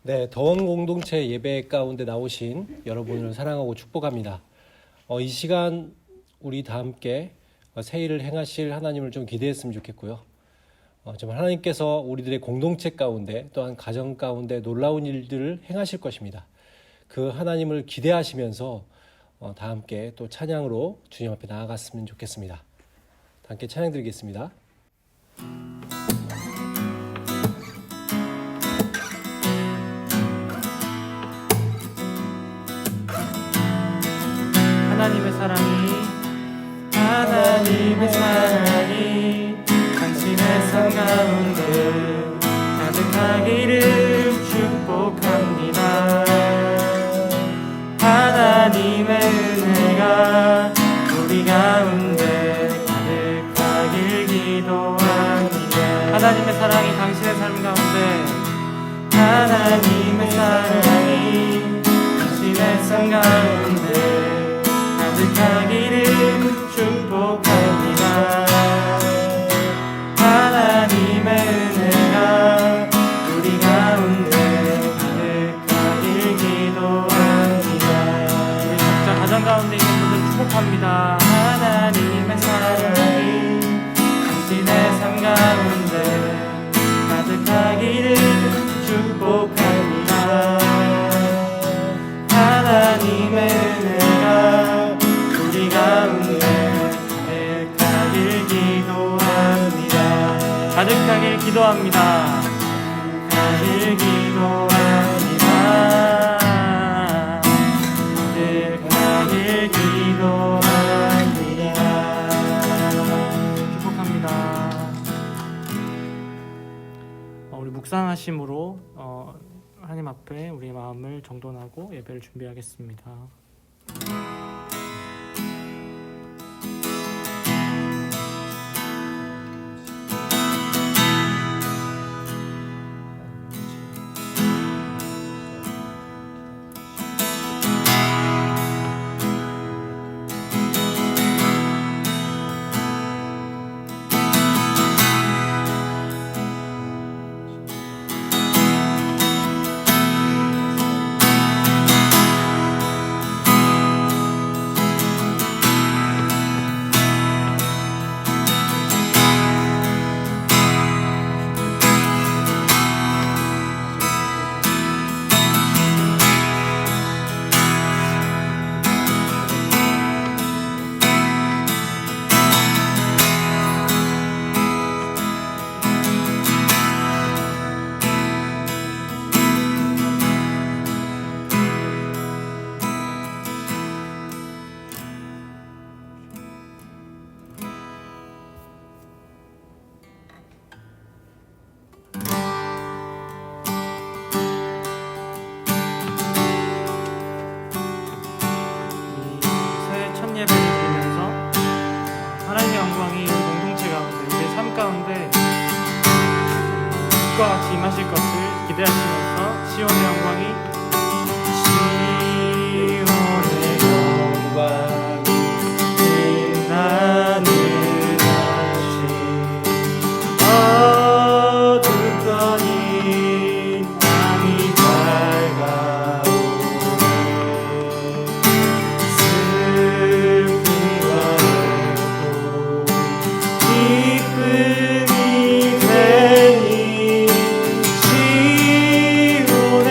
네, 더원 공동체 예배 가운데 나오신 여러분을 사랑하고 축복합니다. 이 시간 우리 다 함께 새 일을 행하실 하나님을 좀 기대했으면 좋겠고요. 정말 하나님께서 우리들의 공동체 가운데 또한 가정 가운데 놀라운 일들을 행하실 것입니다. 그 하나님을 기대하시면서 다 함께 또 찬양으로 주님 앞에 나아갔으면 좋겠습니다. 다 함께 찬양 드리겠습니다. 하나님의 사랑이 당신의 삶 가운데 가득하기를 축복합니다. 하나님의 은혜가 우리 가운데 가득하길 기도합니다. 하나님의 사랑이 당신의 삶 가운데 하나님의 사랑이 당신의 삶 가운데 가득하기를 축복합니다. 하나님의 은혜가 우리 가운데 가득하길 기도합니다. 우리 각자 가정 가운데 있는 분들 축복합니다. 하나님의 사랑이 당신의 삶 가운데 가득하기를 축복합니다. 하나님의 은혜가 우리 가운데 가득하길 기도합니다. 가득하길 기도합니다. 가득하길 기도합니다. 가득하길 기도합니다. 축복합니다. 우리 묵상하심으로 하나님 앞에 우리 마음을 정돈하고 예배를 준비하겠습니다. 예배를 드리면서 하나님의 영광이 우리 공동체 가운데 우리의 삶 가운데 빛과 같이 임하실 것을 기대하시면서 시온의 영광이 빛나는 날씨 어둡더니 땅이 밝아오네 기쁨이 되니 시온의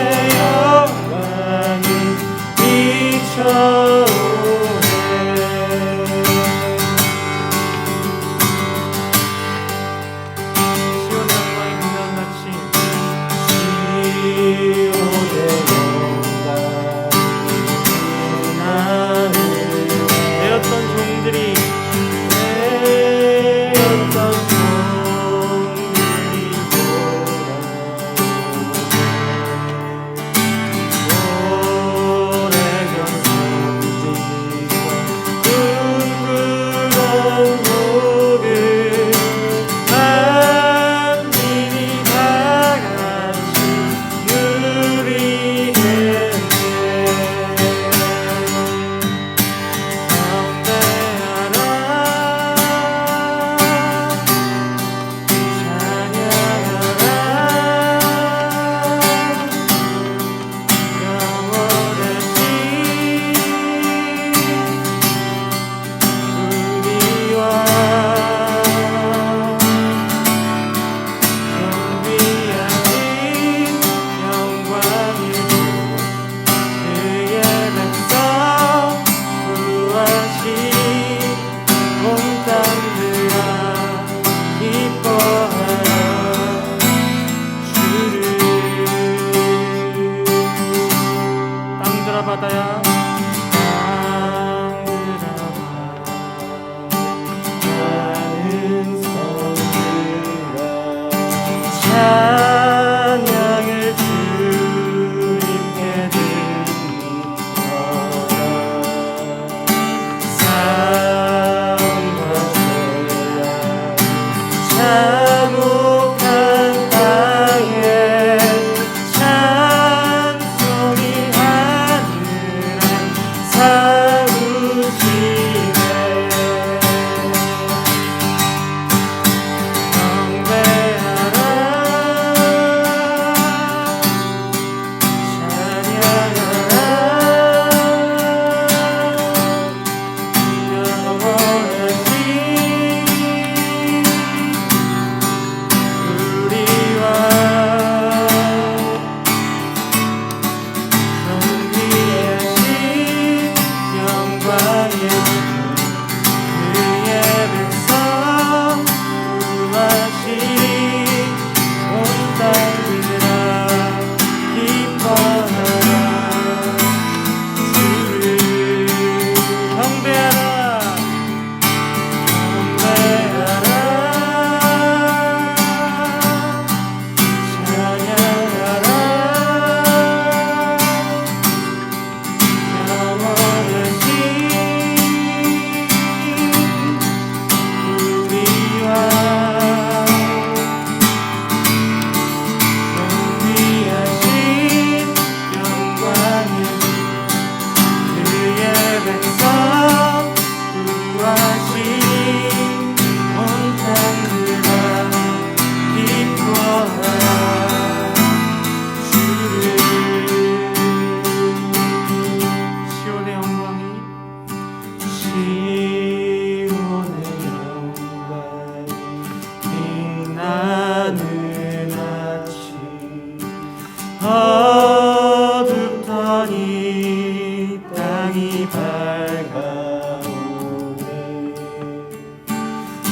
어둡더니 땅이 밝아오네.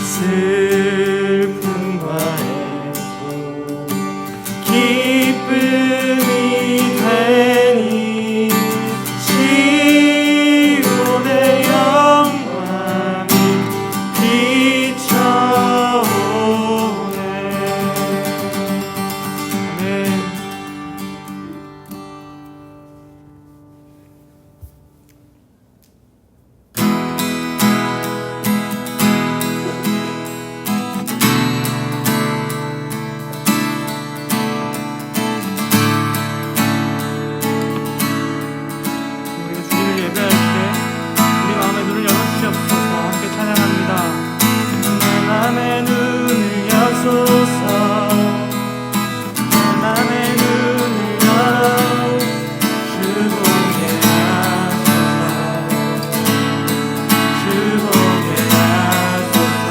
슬픔과 애도 기쁨이 되니 시온의 영광이 비춰오네. 아멘. 우리 주님을 예배할 때 우리 마음의 눈을 열어주시옵소서. 함께 찬양합니다. 내 맘의 눈을 여소서. 내 맘의 눈을 열어 주 보게 하소서. 주 보게 하소서.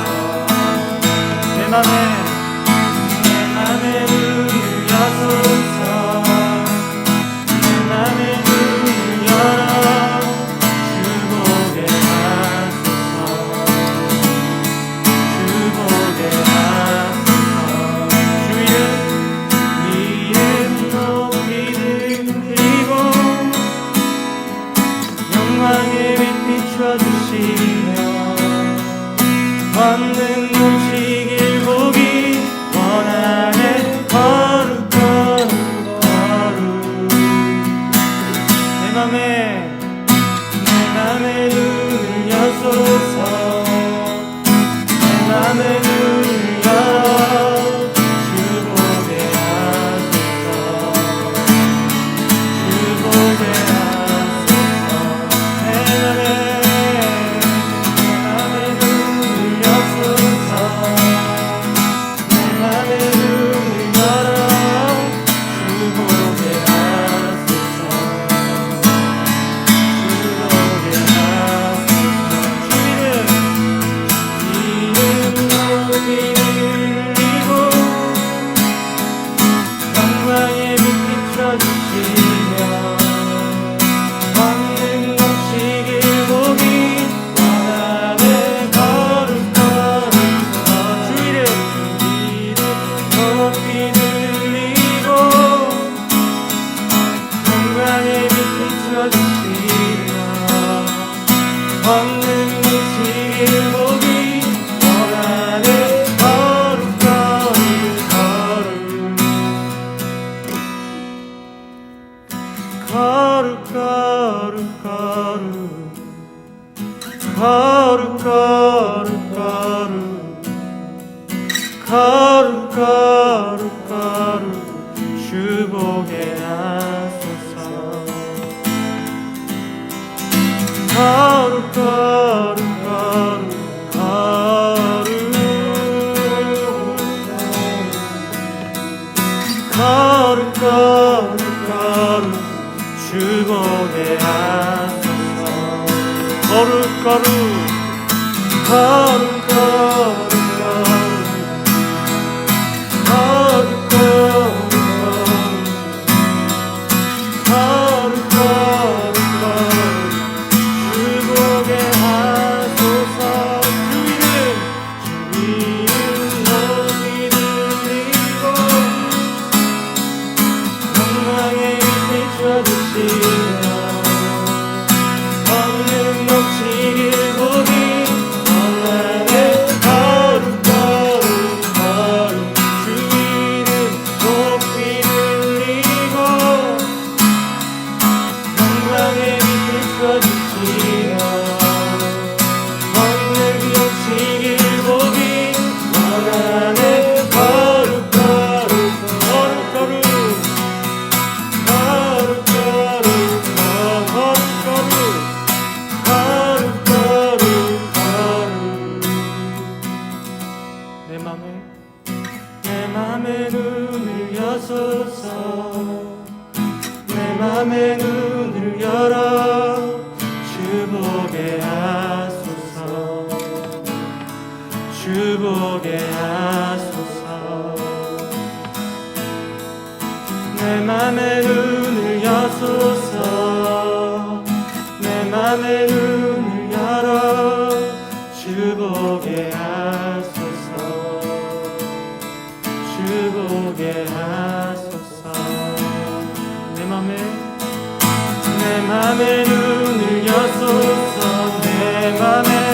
내 맘의 눈을 여소서. 내 맘의 눈을 열어 주 보게 하소서. 주 보게 하소서. 주 이름 높이 들리고 영광의 빛 비춰주시며 권능 넘치길 보기 원하네. 거룩 거룩 거룩. 내 맘의 눈을 여소서. 내 맘의 눈을 열어 주 보게 하소서. 주 보게 하소서. 내 맘의 눈을 여소서. 내 맘의 눈을 열어 주 보게 하소서. 주 보게 하소서. 주 이름 높이 들리고 영광의 빛 비춰주시며 권능 넘치길 보기 원하네. 거룩 거룩 거룩. 주 이름 높이 들리고 영광의 빛 비춰주시며 권능 넘치길 보기 원하네. 거룩 거룩 거룩. 거룩 거룩 거룩. 거룩 거룩 거룩. 거룩 거룩 거룩. 주 보게 하소서. 거룩 거룩 거룩 거룩. 거룩 거룩 거룩. 주 보게 하소서. 거룩 거룩 거룩 거룩 거룩. 거룩 거룩 거룩. 거룩 거룩 거룩. 주 보게 하소서. 주 이름 높이 들리고 영광의 빛 비춰주시며 권능 넘치길 보기 원하네. 거룩 거룩 거룩. 주 이름 높이 들리고 영광의 빛 비춰주시며 권능 넘치길 보기 원하네. 거룩 거룩 거룩 거룩. 거룩 거룩 거룩 거룩. 거룩 거룩 거룩. 내 맘의 눈을 여소서. 내 맘의 눈을 열어 주 보게 하소서. 주 보게 하소서. 내 맘의 눈을 여소서. 내 맘의 눈을 열어 주 보게 하소서. 주 보게 하소서. 내 맘의 눈을 여소서. 내 맘에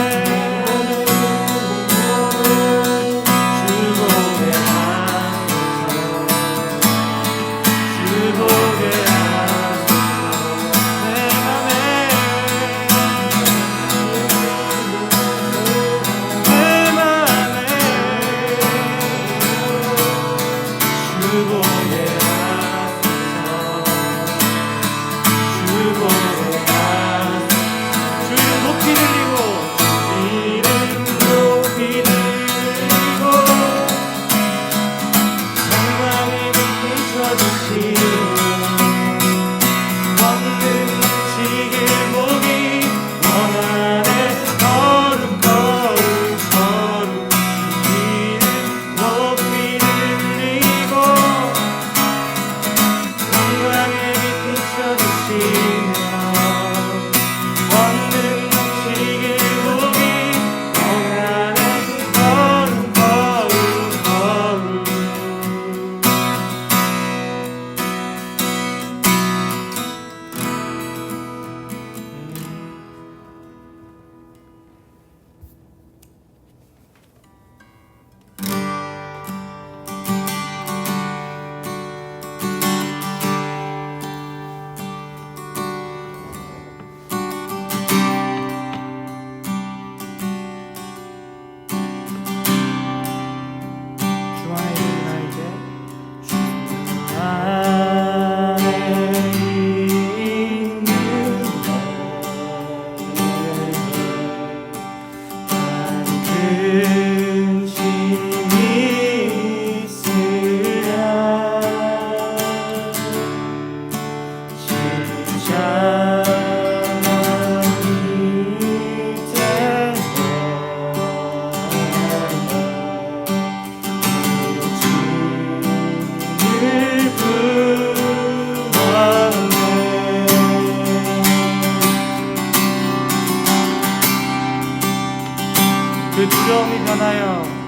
그 두려움이 변하여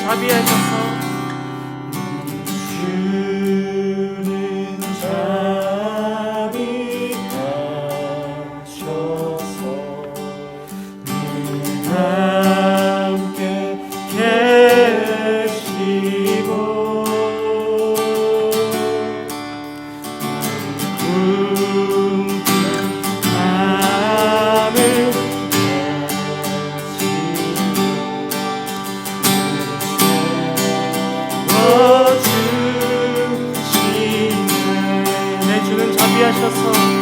자비하셔서 주는 자비하셔서 늘 함께 계시고 자비하셔서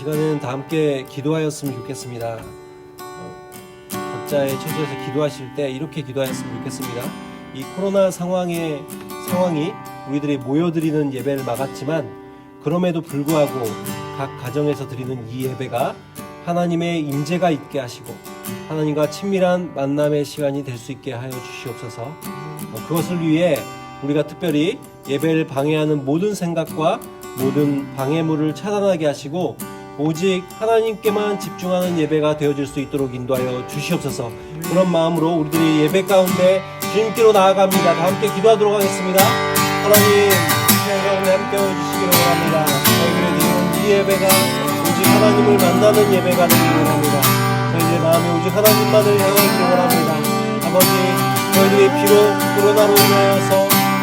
시간에는 다 함께 기도하였으면 좋겠습니다. 각자의 처소에서 기도하실 때 이렇게 기도하였으면 좋겠습니다. 이 코로나 상황이 우리들이 모여드리는 예배를 막았지만 그럼에도 불구하고 각 가정에서 드리는 이 예배가 하나님의 임재가 있게 하시고 하나님과 친밀한 만남의 시간이 될 수 있게 하여 주시옵소서. 그것을 위해 우리가 특별히 예배를 방해하는 모든 생각과 모든 방해물을 차단하게 하시고 오직 하나님께만 집중하는 예배가 되어질 수 있도록 인도하여 주시옵소서. 그런 마음으로 우리들이 예배 가운데 주님께로 나아갑니다. 다 함께 기도하도록 하겠습니다. 하나님, 예배 가운데 함께 해주시기를 원합니다. 저희들의 드리는 이 예배가 오직 하나님을 만나는 예배가 되기를 원합니다. 저희들의 마음이 오직 하나님만을 향하기를 원합니다. 아버지, 저희들이 비록 코로나로 인하여서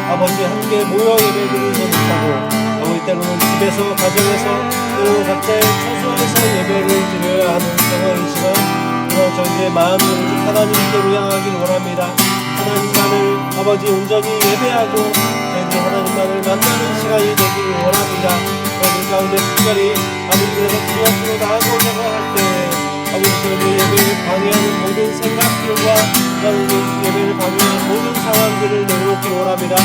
아버지 함께 모여 예배드리지 못하고 아버지 때로는 집에서 가정에서 또는 각자의 처소에서 예배를 드려야 하는 상황이지만 저희의 마음을 하나님께로 향하기를 원합니다. 하나님만을 아버지 온전히 예배하고 저희들이 하나님만을 만나는 시간이 되기를 원합니다. 저희들 가운데 특별히 아버지께서 주님 앞으로 나아가려고 할 때 아버지 저희들의 예배를 방해하는 모든 생각들과 예배를 방해하는 모든 상황들을 내려놓기를 원합니다.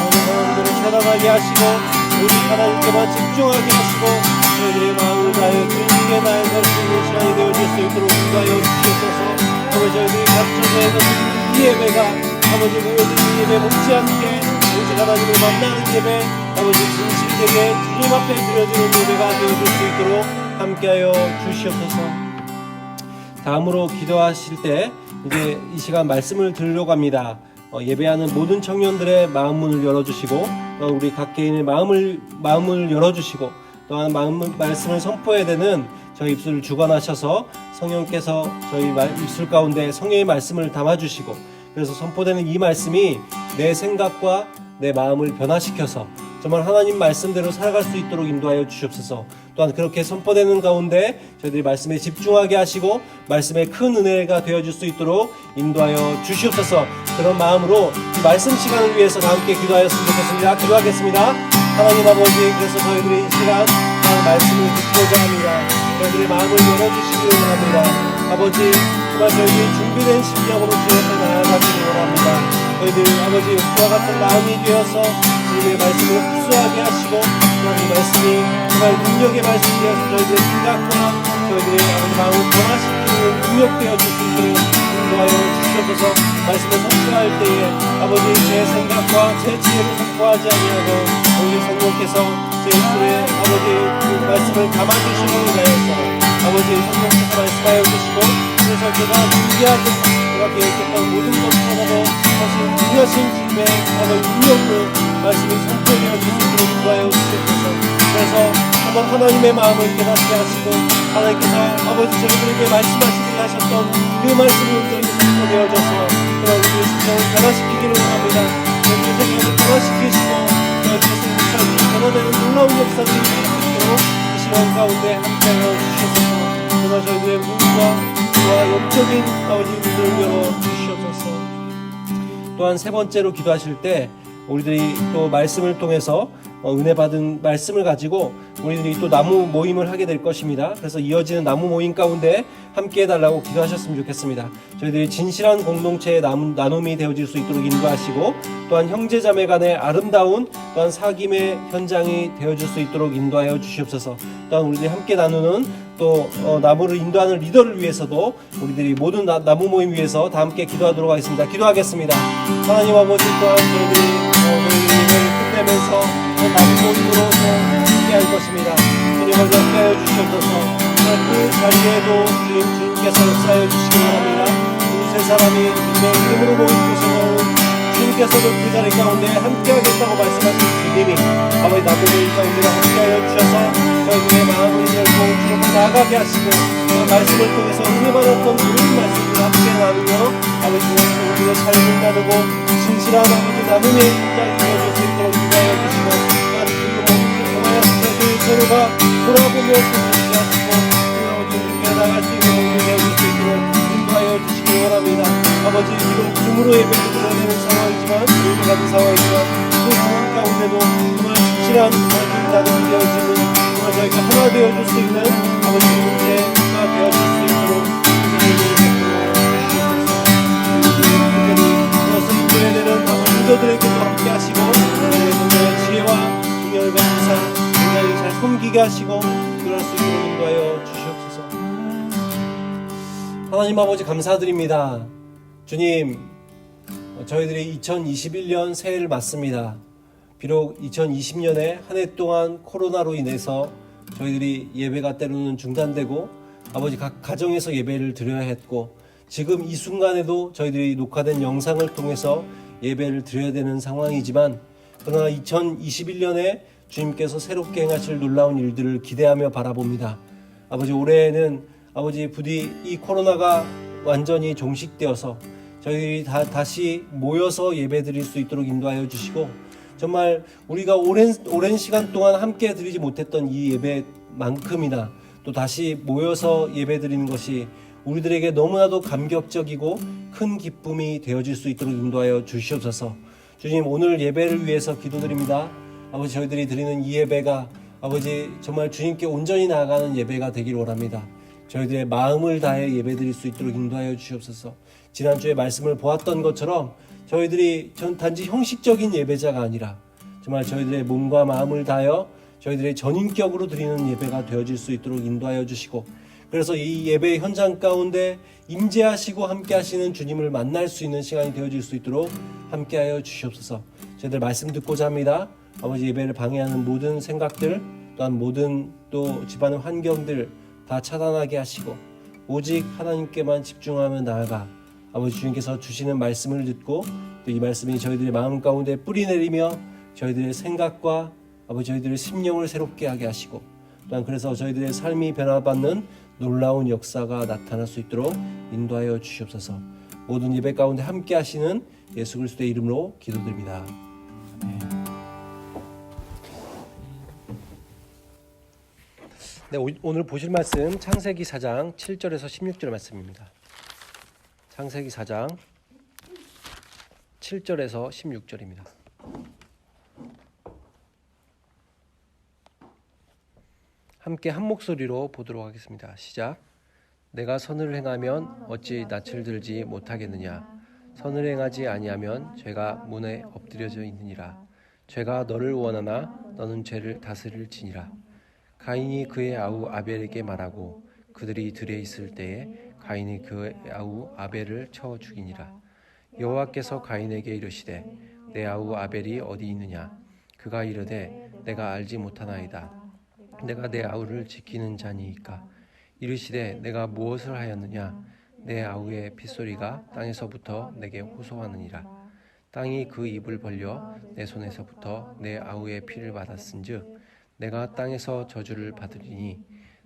모든 상황들을 차단하게 하시고 오직 하나님께만 집중하게 하시고 저희들의 마음을 다해 주님께 나아갈 수 있는 시간이 되어질 수 있도록 인도하여 주시옵소서. 아버지 저희들이 각처에서 이 예배가 아버지 모여드린 예배 못지않게 오직 하나님을 만나는 예배 아버지 진실되게 주님 앞에 드려지는 예배가 되어질 수 있도록 함께하여 주시옵소서. 다음으로 기도하실 때 이제 이 시간 말씀을 들으려고 합니다. 예배하는 모든 청년들의 마음 문을 열어주시고 또 우리 각 개인의 마음을 열어주시고 또한 말씀을 선포해야 되는 저희 입술을 주관하셔서 성령께서 저희 입술 가운데 성령의 말씀을 담아주시고 그래서 선포되는 이 말씀이 내 생각과 내 마음을 변화시켜서 정말 하나님 말씀대로 살아갈 수 있도록 인도하여 주시옵소서. 또한 그렇게 선포되는 가운데 저희들이 말씀에 집중하게 하시고 말씀의 큰 은혜가 되어줄 수 있도록 인도하여 주시옵소서. 그런 마음으로 이 말씀 시간을 위해서 다 함께 기도하였으면 좋겠습니다. 기도하겠습니다. 하나님 아버지, 그래서 저희들이 이 시간 말씀을 듣고자 합니다. 저희들의 마음을 열어주시기를 원합니다. 아버지, 정말 저희들이 준비된 심령으로 주여 앞에 나아가기를 원합니다. 저희들 아버지 그와 같은 마음이 되어서 주님의 말씀을 흡수하게 하시고 또한 이 말씀이 정말 능력의 말씀이 되어서 저희들의 생각과 저희들의 마음을 변화시키는 능력되어 줄 수 있도록 인도하여 주시옵소서. 말씀을 선포할 때에 아버지 제 생각과 제 지혜를 선포하지 아니하고 오늘 성령께서 제 입술에 아버지 그 말씀을 담아주시는 인하여서 아버지 성령께서 말씀하여 주시고 그래서 제가 준비하고 제가 계획했던 모든 것들하고 사실 중요하신 주님의 능력으로 말씀이 선포되어 주시도록 인도하여 주시옵소서. 그래서 한번 하나님의 마음을 깨닫게 하시고 하나님께서 아버지 저희들에게 말씀하시기를 하셨던 그 말씀이 온전히 선포되어져서 그런 우리의 심령을 변화시키기를 원합니다. 우리의 생각을 변화시키시고 저희의 생각이 변화되는 놀라운 역사들이 있도록 이 시간 가운데 함께하여 주시옵소서. 정말 저희들의 문과 영적인 아버지 문을 열어 주시옵소서. 또한 세 번째로 기도하실 때 우리들이 또 말씀을 통해서 은혜 받은 말씀을 가지고 우리들이 또 나무 모임을 하게 될 것입니다. 그래서 이어지는 나무 모임 가운데 함께 해달라고 기도하셨으면 좋겠습니다. 저희들이 진실한 공동체의 나눔이 되어질 수 있도록 인도하시고 또한 형제자매 간의 아름다운 또한 사귐의 현장이 되어질 수 있도록 인도하여 주시옵소서. 또한 우리들이 함께 나누는 또 나무를 인도하는 리더를 위해서도 우리들이 모든 나무 모임 위해서 다 함께 기도하도록 하겠습니다. 기도하겠습니다. 하나님 아버지 또한 저희들이 오늘 끝내면서 나무 모임으로 함께할 것입니다. 주님 아버지 함께하여 주시옵소서. 그 자리에도 주님께서 역사하여 주시기 원합니다. 세 사람이 주님의 이름으로 모인 곳에는 주님께서도 그 자리 가운데 함께하겠다고 말씀하신 주님이 아버지 나무 모임 가운데 함께하여 주셔서 저희들의 마음을 열고 주님을 나아가게 하시고 말씀을 통해서 은혜 받았던 모든 말씀을 함께 나누며 아버지 우리의 삶을 나누고 진실한 아버지 나눔의 현장이 되어질 수 있도록 인도하여 주시고 서로가 돌아보며 손을 하시고 아버지 우리가 나갈 수 있는 모습이 되어질 수 있도록 인도하여 주시기 원합니다. 아버지 비록 줌으로 예배를 드려야 되는 상황이지만 우리가 같은 상황이지만 그 상황 가운데도 정말 진실한 나눔이 되어지는 정말 저희가 하나 되어줄 수 있는 아버지 공동체가 되어줄 수 있도록 그것을 이겨야 되는 아버지 리더들에게도 함께 하시고 그들의 지혜와 능력과 지사 굉장히 잘 섬기게 하시고 그럴 수 있도록 인도하여 주시옵소서. 하나님 아버지 감사드립니다. 주님, 저희들이 2021년 새해를 맞습니다. 비록 2020년에 한 해 동안 코로나로 인해서 저희들이 예배가 때로는 중단되고 아버지 각 가정에서 예배를 드려야 했고 지금 이 순간에도 저희들이 녹화된 영상을 통해서 예배를 드려야 되는 상황이지만 그러나 2021년에 주님께서 새롭게 행하실 놀라운 일들을 기대하며 바라봅니다. 아버지 올해에는 아버지 부디 이 코로나가 완전히 종식되어서 저희들이 다시 모여서 예배 드릴 수 있도록 인도하여 주시고 정말 우리가 오랜 시간 동안 함께 드리지 못했던 이 예배만큼이나 또 다시 모여서 예배 드리는 것이 우리들에게 너무나도 감격적이고 큰 기쁨이 되어질 수 있도록 인도하여 주시옵소서. 주님 오늘 예배를 위해서 기도드립니다. 아버지 저희들이 드리는 이 예배가 아버지 정말 주님께 온전히 나아가는 예배가 되길 원합니다. 저희들의 마음을 다해 예배 드릴 수 있도록 인도하여 주시옵소서. 지난주에 말씀을 보았던 것처럼 저희들이 단지 형식적인 예배자가 아니라 정말 저희들의 몸과 마음을 다하여 저희들의 전인격으로 드리는 예배가 되어질 수 있도록 인도하여 주시고 그래서 이 예배 현장 가운데 임재하시고 함께 하시는 주님을 만날 수 있는 시간이 되어질 수 있도록 함께하여 주시옵소서. 저희들 말씀 듣고자 합니다. 아버지 예배를 방해하는 모든 생각들 또한 모든 또 집안의 환경들 다 차단하게 하시고 오직 하나님께만 집중하며 나아가 아버지 주님께서 주시는 말씀을 듣고 또 이 말씀이 저희들의 마음 가운데 뿌리 내리며 저희들의 생각과 아버지 저희들의 심령을 새롭게 하게 하시고 또한 그래서 저희들의 삶이 변화받는 놀라운 역사가 나타날 수 있도록 인도하여 주시옵소서. 모든 예배 가운데 함께 하시는 예수 그리스도의 이름으로 기도드립니다. 네, 오늘 보실 말씀 창세기 4장 7절에서 16절 말씀입니다. 창세기 4장 7절에서 16절입니다. 함께 한 목소리로 보도록 하겠습니다. 시작. 내가 선을 행하면 어찌 낯을 들지 못하겠느냐. 선을 행하지 아니하면 죄가 문에 엎드려져 있느니라. 죄가 너를 원하나 너는 죄를 다스릴지니라. 가인이 그의 아우 아벨에게 말하고 그들이 들에 있을 때에 가인이 그의 아우 아벨을 쳐 죽이니라. 여호와께서 가인에게 이르시되 내 아우 아벨이 어디 있느냐. 그가 이르되 내가 알지 못하나이다. 내가 내 아우를 지키는 자니이까. 이르시되 내가 무엇을 하였느냐. 내 아우의 핏소리가 땅에서부터 내게 호소하느니라. 땅이 그 입을 벌려 내 손에서부터 내 아우의 피를 받았은즉 내가 땅에서 저주를 받으리니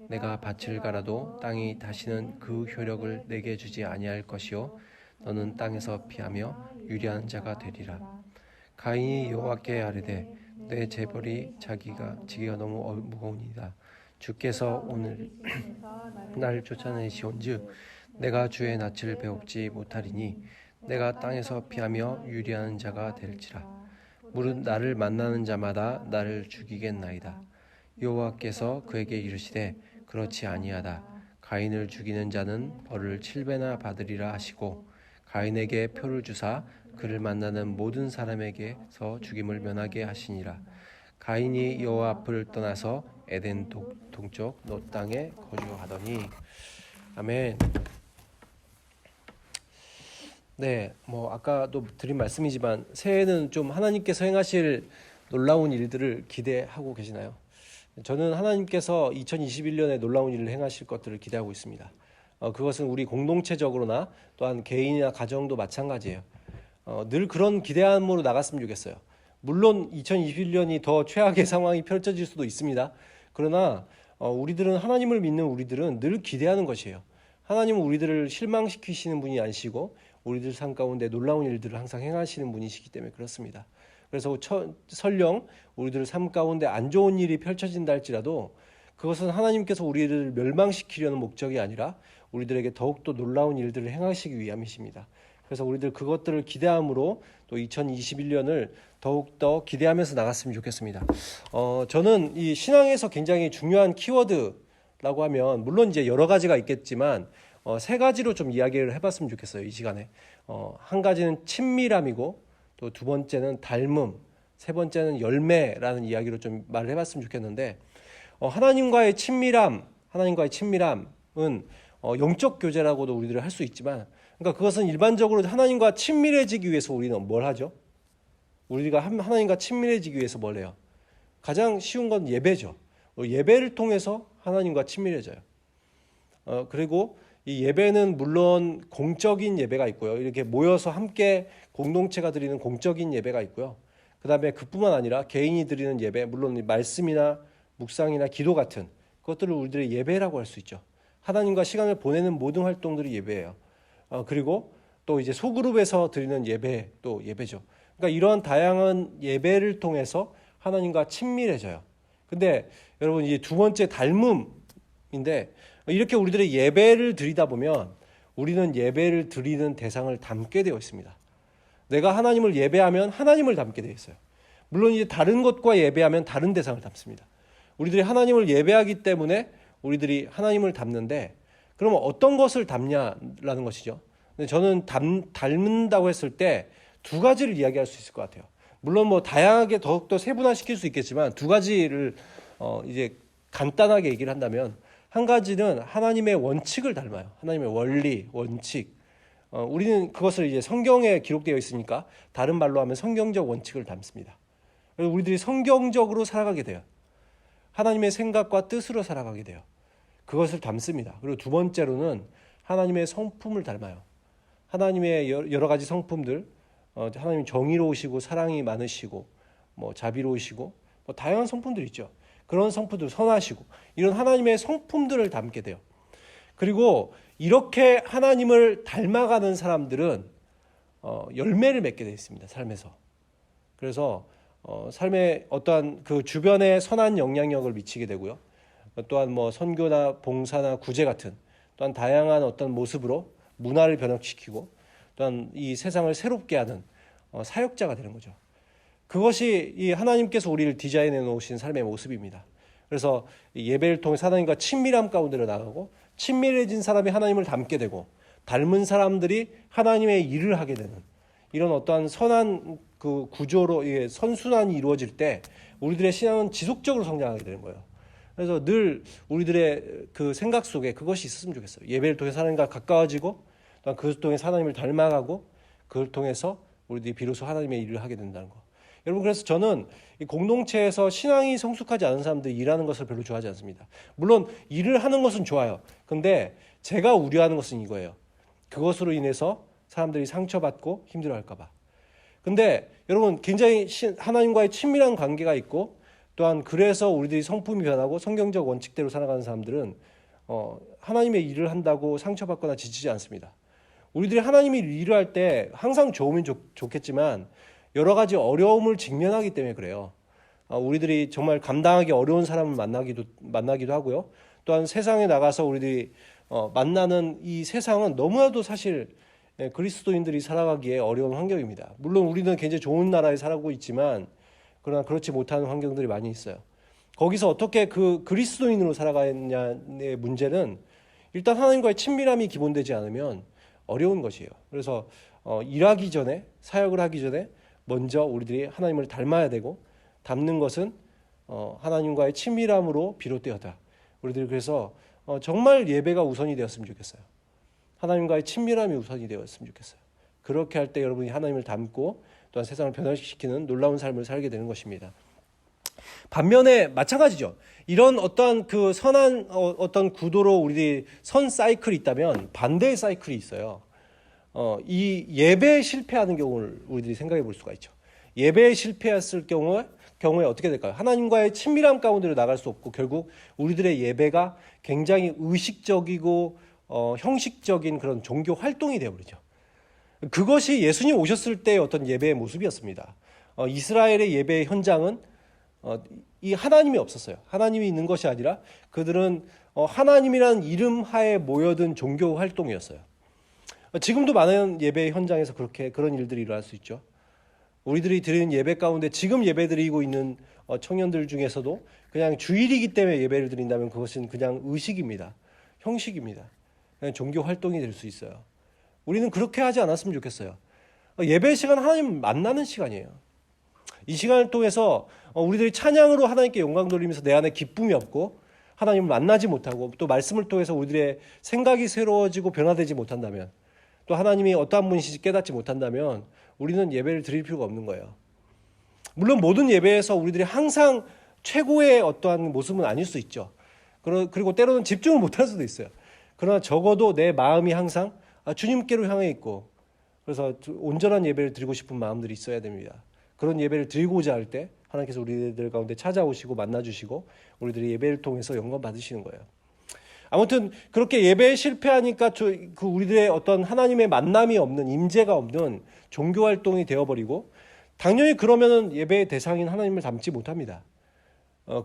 내가 밭을 갈아도 땅이 다시는 그 효력을 내게 주지 아니할 것이요 너는 땅에서 피하며 유리한 자가 되리라. 가인이 여호와께 아뢰되 내 재벌이 지기가 너무 무거우니이다. 주께서 오늘 날 쫓아내시온즉 내가 주의 낯을 배웁지 못하리니 내가 땅에서 피하며 유리한 자가 될지라. 무릇 나를 만나는 자마다 나를 죽이겠나이다. 여호와께서 그에게 이르시되 그렇지 아니하다. 가인을 죽이는 자는 벌을 7배나 받으리라 하시고 가인에게 표를 주사 그를 만나는 모든 사람에게서 죽임을 면하게 하시니라. 가인이 여호와 앞을 떠나서 에덴 동쪽 롯 땅에 거주하더니. 아멘. 네, 아까도 드린 말씀이지만 새해는 좀 하나님께서 행하실 놀라운 일들을 기대하고 계시나요? 저는 하나님께서 2021년에 놀라운 일을 행하실 것들을 기대하고 있습니다. 그것은 우리 공동체적으로나 또한 개인이나 가정도 마찬가지예요. 늘 그런 기대함으로 나갔으면 좋겠어요. 물론 2021년이 더 최악의 상황이 펼쳐질 수도 있습니다. 그러나 우리들은 하나님을 믿는 우리들은 늘 기대하는 것이에요. 하나님은 우리들을 실망시키시는 분이 아니시고 우리들 삶 가운데 놀라운 일들을 항상 행하시는 분이시기 때문에 그렇습니다. 그래서 설령 우리들 삶 가운데 안 좋은 일이 펼쳐진다 할지라도 그것은 하나님께서 우리를 멸망시키려는 목적이 아니라 우리들에게 더욱더 놀라운 일들을 행하시기 위함이십니다. 그래서 우리들 그것들을 기대함으로 또 2021년을 더욱더 기대하면서 나갔으면 좋겠습니다. 저는 이 신앙에서 굉장히 중요한 키워드라고 하면 물론 이제 여러 가지가 있겠지만 세 가지로 좀 이야기를 해봤으면 좋겠어요. 이 시간에. 한 가지는 친밀함이고 또 두 번째는 닮음, 세 번째는 열매라는 이야기로 좀 말을 해봤으면 좋겠는데 하나님과의 친밀함은 영적 교제라고도 우리들이 할 수 있지만 그러니까 그것은 일반적으로 하나님과 친밀해지기 위해서 우리는 뭘 하죠? 우리가 하나님과 친밀해지기 위해서 뭘 해요? 가장 쉬운 건 예배죠. 예배를 통해서 하나님과 친밀해져요. 그리고 이 예배는 물론 공적인 예배가 있고요. 이렇게 모여서 함께 공동체가 드리는 공적인 예배가 있고요. 그 다음에 그뿐만 아니라 개인이 드리는 예배, 물론 말씀이나 묵상이나 기도 같은 그것들을 우리들의 예배라고 할 수 있죠. 하나님과 시간을 보내는 모든 활동들이 예배예요. 그리고 또 이제 소그룹에서 드리는 예배, 또 예배죠. 그러니까 이런 다양한 예배를 통해서 하나님과 친밀해져요. 근데 여러분 이제 두 번째 닮음인데 이렇게 우리들의 예배를 드리다 보면 우리는 예배를 드리는 대상을 닮게 되어 있습니다. 내가 하나님을 예배하면 하나님을 닮게 되어 있어요. 물론 이제 다른 것과 예배하면 다른 대상을 닮습니다. 우리들이 하나님을 예배하기 때문에 우리들이 하나님을 닮는데 그러면 어떤 것을 닮냐라는 것이죠. 근데 저는 닮는다고 했을 때 두 가지를 이야기할 수 있을 것 같아요. 물론 뭐 다양하게 더욱더 세분화시킬 수 있겠지만 두 가지를 이제 간단하게 얘기를 한다면 한 가지는 하나님의 원칙을 닮아요. 하나님의 원리, 원칙. 우리는 그것을 이제 성경에 기록되어 있으니까 다른 말로 하면 성경적 원칙을 닮습니다. 그래서 우리들이 성경적으로 살아가게 돼요. 하나님의 생각과 뜻으로 살아가게 돼요. 그것을 닮습니다. 그리고 두 번째로는 하나님의 성품을 닮아요. 하나님의 여러 가지 성품들, 하나님 정의로우시고 사랑이 많으시고 뭐 자비로우시고 뭐 다양한 성품들이 있죠. 그런 성품들 선하시고 이런 하나님의 성품들을 닮게 돼요. 그리고 이렇게 하나님을 닮아가는 사람들은 열매를 맺게 되어 있습니다. 삶에서. 그래서 삶에 어떠한 그 주변에 선한 영향력을 미치게 되고요. 또한 뭐 선교나 봉사나 구제 같은 또한 다양한 어떤 모습으로 문화를 변혁시키고 또한 이 세상을 새롭게 하는 사역자가 되는 거죠. 그것이 이 하나님께서 우리를 디자인해 놓으신 삶의 모습입니다. 그래서 예배를 통해 하나님과 친밀함 가운데로 나가고 친밀해진 사람이 하나님을 닮게 되고 닮은 사람들이 하나님의 일을 하게 되는 이런 어떠한 선한 그 구조로 선순환이 이루어질 때 우리들의 신앙은 지속적으로 성장하게 되는 거예요. 그래서 늘 우리들의 그 생각 속에 그것이 있었으면 좋겠어요. 예배를 통해서 하나님과 가까워지고 또한 그것을 통해서 하나님을 닮아가고 그걸 통해서 우리들이 비로소 하나님의 일을 하게 된다는 거. 여러분 그래서 저는 이 공동체에서 신앙이 성숙하지 않은 사람들이 일하는 것을 별로 좋아하지 않습니다. 물론 일을 하는 것은 좋아요. 근데 제가 우려하는 것은 이거예요. 그것으로 인해서 사람들이 상처받고 힘들어할까 봐. 근데 여러분 굉장히 하나님과의 친밀한 관계가 있고 또한 그래서 우리들이 성품이 변하고 성경적 원칙대로 살아가는 사람들은 하나님의 일을 한다고 상처받거나 지치지 않습니다. 우리들이 하나님이 일을 할 때 항상 좋으면 좋겠지만 여러 가지 어려움을 직면하기 때문에 그래요. 우리들이 정말 감당하기 어려운 사람을 만나기도 하고요. 또한 세상에 나가서 우리들이 만나는 이 세상은 너무나도 사실 그리스도인들이 살아가기에 어려운 환경입니다. 물론 우리는 굉장히 좋은 나라에 살고 있지만 그러나 그렇지 못한 환경들이 많이 있어요. 거기서 어떻게 그 그리스도인으로 살아가느냐의 문제는 일단 하나님과의 친밀함이 기본되지 않으면 어려운 것이에요. 그래서 일하기 전에 사역을 하기 전에 먼저 우리들이 하나님을 닮아야 되고 닮는 것은 하나님과의 친밀함으로 비롯되었다. 우리들이 그래서 정말 예배가 우선이 되었으면 좋겠어요. 하나님과의 친밀함이 우선이 되었으면 좋겠어요. 그렇게 할 때 여러분이 하나님을 닮고 또한 세상을 변화시키는 놀라운 삶을 살게 되는 것입니다. 반면에 마찬가지죠. 이런 어떠한 그 선한 어떤 구도로 우리들이 선 사이클이 있다면 반대의 사이클이 있어요. 이 예배에 실패하는 경우를 우리들이 생각해 볼 수가 있죠. 예배에 실패했을 경우에 어떻게 될까요? 하나님과의 친밀함 가운데로 나갈 수 없고 결국 우리들의 예배가 굉장히 의식적이고 형식적인 그런 종교 활동이 되어버리죠. 그것이 예수님 오셨을 때의 어떤 예배의 모습이었습니다. 이스라엘의 예배의 현장은 이 하나님이 없었어요. 하나님이 있는 것이 아니라 그들은 하나님이라는 이름 하에 모여든 종교 활동이었어요. 지금도 많은 예배 현장에서 그런 일들이 일어날 수 있죠. 우리들이 드리는 예배 가운데 지금 예배 드리고 있는 청년들 중에서도 그냥 주일이기 때문에 예배를 드린다면 그것은 그냥 의식입니다. 형식입니다. 그냥 종교 활동이 될 수 있어요. 우리는 그렇게 하지 않았으면 좋겠어요. 예배 시간 하나님 만나는 시간이에요. 이 시간을 통해서 우리들이 찬양으로 하나님께 영광 돌리면서 내 안에 기쁨이 없고 하나님을 만나지 못하고 또 말씀을 통해서 우리들의 생각이 새로워지고 변화되지 못한다면 또 하나님이 어떠한 분이신지 깨닫지 못한다면 우리는 예배를 드릴 필요가 없는 거예요. 물론 모든 예배에서 우리들이 항상 최고의 어떠한 모습은 아닐 수 있죠. 그리고 때로는 집중을 못할 수도 있어요. 그러나 적어도 내 마음이 항상 주님께로 향해 있고 그래서 온전한 예배를 드리고 싶은 마음들이 있어야 됩니다. 그런 예배를 드리고자 할 때 하나님께서 우리들 가운데 찾아오시고 만나주시고 우리들이 예배를 통해서 영광 받으시는 거예요. 아무튼 그렇게 예배에 실패하니까 그 우리들의 어떤 하나님의 만남이 없는 임재가 없는 종교 활동이 되어버리고 당연히 그러면은 예배의 대상인 하나님을 닮지 못합니다.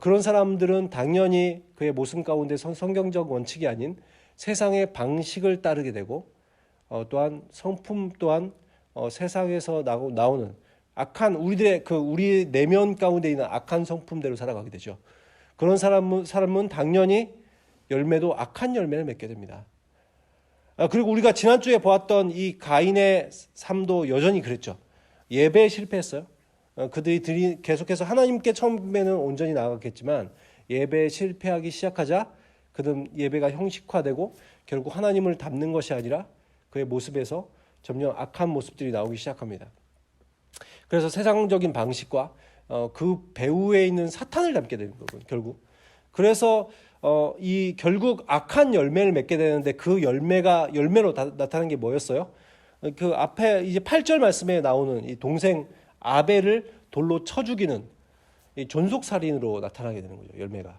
그런 사람들은 당연히 그의 모습 가운데 성경적 원칙이 아닌 세상의 방식을 따르게 되고 또한 성품 또한 세상에서 나오는 악한 우리 내면 가운데 있는 악한 성품대로 살아가게 되죠. 그런 사람은 당연히 열매도 악한 열매를 맺게 됩니다. 그리고 우리가 지난주에 보았던 이 가인의 삶도 여전히 그랬죠. 예배에 실패했어요. 그들이 계속해서 하나님께 처음에는 온전히 나아갔겠지만 예배에 실패하기 시작하자 그는 예배가 형식화되고 결국 하나님을 닮는 것이 아니라 그의 모습에서 점점 악한 모습들이 나오기 시작합니다. 그래서 세상적인 방식과 그 배후에 있는 사탄을 닮게 되는 거군 결국. 그래서 이 결국 악한 열매를 맺게 되는데 그 열매로 나타난 게 뭐였어요? 그 앞에 이제 8절 말씀에 나오는 이 동생 아벨을 돌로 쳐 죽이는 이 존속살인으로 나타나게 되는 거죠. 열매가.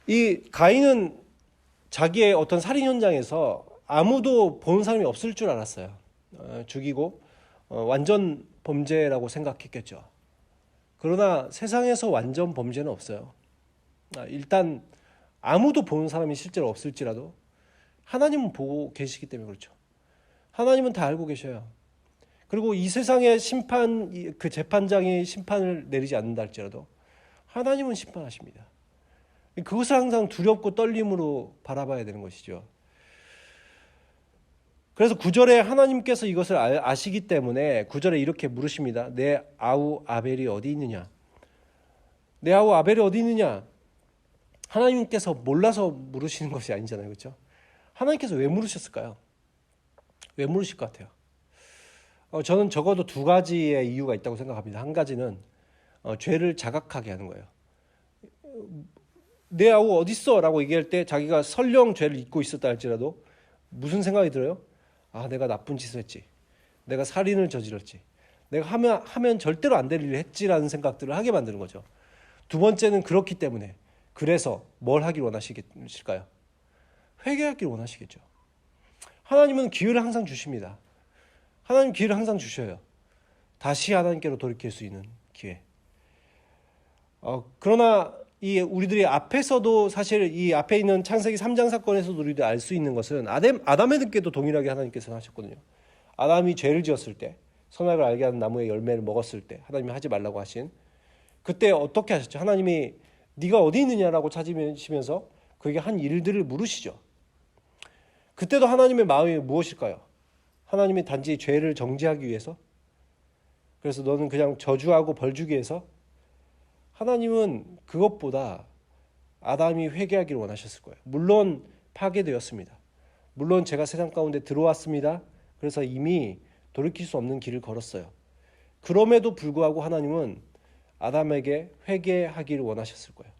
이 가인은 자기의 어떤 살인 현장에서 아무도 보는 사람이 없을 줄 알았어요. 죽이고 완전 범죄라고 생각했겠죠. 그러나 세상에서 완전 범죄는 없어요. 일단 아무도 보는 사람이 실제로 없을지라도 하나님은 보고 계시기 때문에 그렇죠. 하나님은 다 알고 계셔요. 그리고 이 세상의 그 재판장이 심판을 내리지 않는다 할지라도 하나님은 심판하십니다. 그것을 항상 두렵고 떨림으로 바라봐야 되는 것이죠. 그래서 9절에 하나님께서 이것을 아시기 때문에 9절에 이렇게 물으십니다. 내 아우 아벨이 어디 있느냐? 내 아우 아벨이 어디 있느냐? 하나님께서 몰라서 물으시는 것이 아니잖아요. 그렇죠? 하나님께서 왜 물으셨을까요? 왜 물으실 것 같아요? 저는 적어도 두 가지의 이유가 있다고 생각합니다. 한 가지는 죄를 자각하게 하는 거예요. 내 아우 어디 있어? 라고 얘기할 때 자기가 설령 죄를 잊고 있었다 할지라도 무슨 생각이 들어요? 내가 나쁜 짓을 했지. 내가 살인을 저질렀지. 내가 하면 절대로 안 될 일을 했지라는 생각들을 하게 만드는 거죠. 두 번째는 그렇기 때문에 그래서 뭘 하길 원하실까요? 회개하길 원하시겠죠. 하나님은 기회를 항상 주십니다. 하나님 기회를 항상 주셔요. 다시 하나님께로 돌이킬 수 있는 기회. 그러나 우리들이 앞에서도 사실 이 앞에 있는 창세기 3장 사건에서도 우리들이 알 수 있는 것은 아담에게도 동일하게 하나님께서는 하셨거든요. 아담이 죄를 지었을 때 선악을 알게 하는 나무의 열매를 먹었을 때 하나님이 하지 말라고 하신 그때 어떻게 하셨죠? 하나님이 네가 어디 있느냐라고 찾으시면서 그에게 한 일들을 물으시죠. 그때도 하나님의 마음이 무엇일까요? 하나님이 단지 죄를 정죄하기 위해서? 그래서 너는 그냥 저주하고 벌 주기 위해서? 하나님은 그것보다 아담이 회개하기를 원하셨을 거예요. 물론 파괴되었습니다. 물론 제가 세상 가운데 들어왔습니다. 그래서 이미 돌이킬 수 없는 길을 걸었어요. 그럼에도 불구하고 하나님은 아담에게 회개하기를 원하셨을 거예요.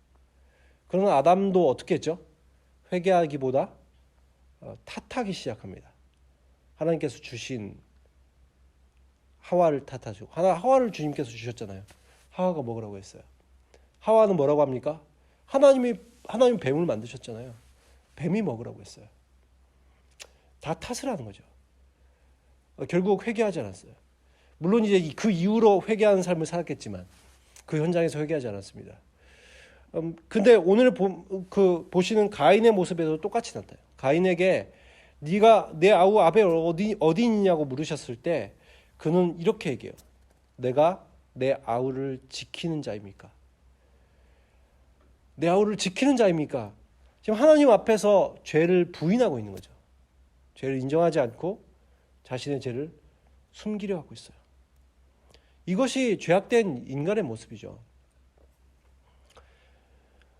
그러나 아담도 어떻게 했죠? 회개하기보다 탓하기 시작합니다. 하나님께서 주신 하와를 탓하시고 하와를 주님께서 주셨잖아요. 하와가 먹으라고 했어요. 하와는 뭐라고 합니까? 하나님 뱀을 만드셨잖아요. 뱀이 먹으라고 했어요. 다 탓을 하는 거죠. 결국 회개하지 않았어요. 물론 이제 그 이후로 회개하는 삶을 살았겠지만 그 현장에서 회개하지 않았습니다. 근데 오늘 보시는 가인의 모습에도 똑같이 나타나요. 가인에게 네가 내 아우 아벨 어디 있냐고 물으셨을 때 그는 이렇게 얘기해요. 내가 내 아우를 지키는 자입니까? 내 아우를 지키는 자입니까? 지금 하나님 앞에서 죄를 부인하고 있는 거죠. 죄를 인정하지 않고 자신의 죄를 숨기려 하고 있어요. 이것이 죄악된 인간의 모습이죠.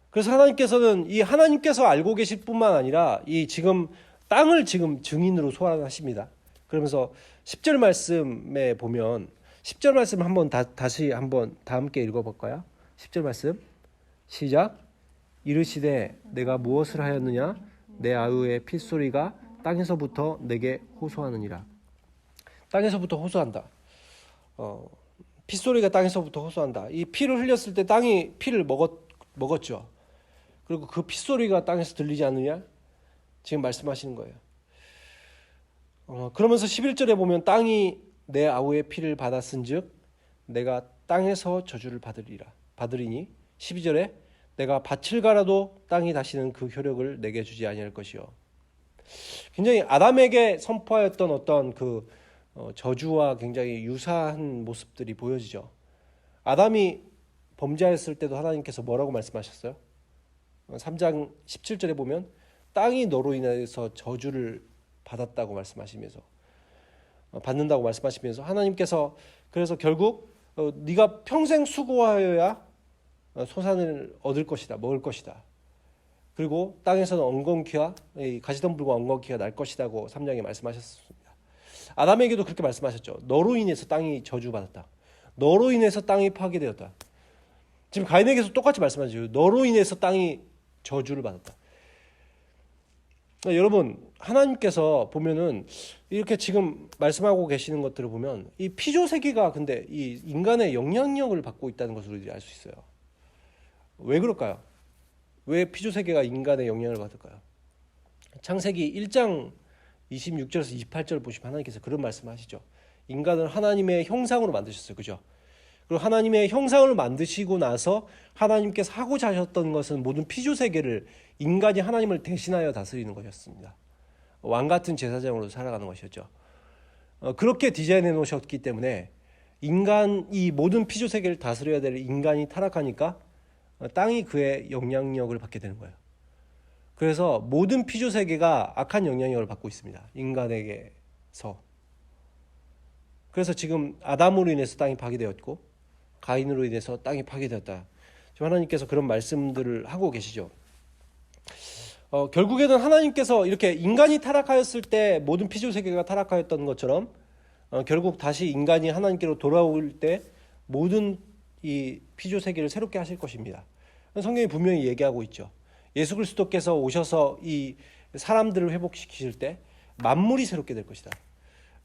그래서 하나님께서는 이 하나님께서 알고 계실 뿐만 아니라 이 지금 땅을 지금 증인으로 소환하십니다. 그러면서 10절 말씀에 보면 10절 말씀 한번 다시 한번 다 함께 읽어볼까요? 10절 말씀 시작. 이르시되 내가 무엇을 하였느냐? 내 아우의 핏소리가 땅에서부터 내게 호소하느니라. 땅에서부터 호소한다. 핏소리가 땅에서부터 호소한다. 이 피를 흘렸을 때 땅이 피를 먹었죠. 그리고 그 핏소리가 땅에서 들리지 않느냐? 지금 말씀하시는 거예요. 그러면서 11절에 보면 땅이 내 아우의 피를 받았은즉 내가 땅에서 저주를 받으리니 12절에 내가 밭을 갈아도 땅이 다시는 그 효력을 내게 주지 아니할 것이요. 굉장히 아담에게 선포하였던 어떤 그 저주와 굉장히 유사한 모습들이 보여지죠. 아담이 범죄했을 때도 하나님께서 뭐라고 말씀하셨어요? 3장 17절에 보면 땅이 너로 인해서 저주를 받았다고 말씀하시면서 받는다고 말씀하시면서 하나님께서 그래서 결국 네가 평생 수고하여야 소산을 얻을 것이다, 먹을 것이다. 그리고 땅에서는 엉겅퀴와 가시덤불과 엉겅퀴가 날 것이다고 3장에 말씀하셨습니다. 아담에게도 그렇게 말씀하셨죠. 너로 인해서 땅이 저주받았다. 너로 인해서 땅이 파괴되었다. 지금 가인에게서 똑같이 말씀하죠. 너로 인해서 땅이 저주를 받았다. 여러분 하나님께서 보면은 이렇게 지금 말씀하고 계시는 것들을 보면 이 피조세계가 근데 이 인간의 영향력을 받고 있다는 것을 우리들이 알 수 있어요. 왜 그럴까요? 왜 피조세계가 인간의 영향을 받을까요? 창세기 1장 26절에서 28절 보시면 하나님께서 그런 말씀하시죠. 인간을 하나님의 형상으로 만드셨어요. 그죠? 그리고 하나님의 형상을 만드시고 나서 하나님께서 하고자 하셨던 것은 모든 피조세계를 인간이 하나님을 대신하여 다스리는 것이었습니다. 왕같은 제사장으로 살아가는 것이었죠. 그렇게 디자인해 놓으셨기 때문에 이 모든 피조세계를 다스려야 될 인간이 타락하니까 땅이 그의 영향력을 받게 되는 거예요. 그래서 모든 피조세계가 악한 영향력을 받고 있습니다. 인간에게서. 그래서 지금 아담으로 인해서 땅이 파괴되었고 가인으로 인해서 땅이 파괴되었다. 지금 하나님께서 그런 말씀들을 하고 계시죠. 결국에는 하나님께서 이렇게 인간이 타락하였을 때 모든 피조세계가 타락하였던 것처럼 결국 다시 인간이 하나님께로 돌아올 때 모든 이 피조세계를 새롭게 하실 것입니다. 성경이 분명히 얘기하고 있죠. 예수 그리스도께서 오셔서 이 사람들을 회복시키실 때 만물이 새롭게 될 것이다.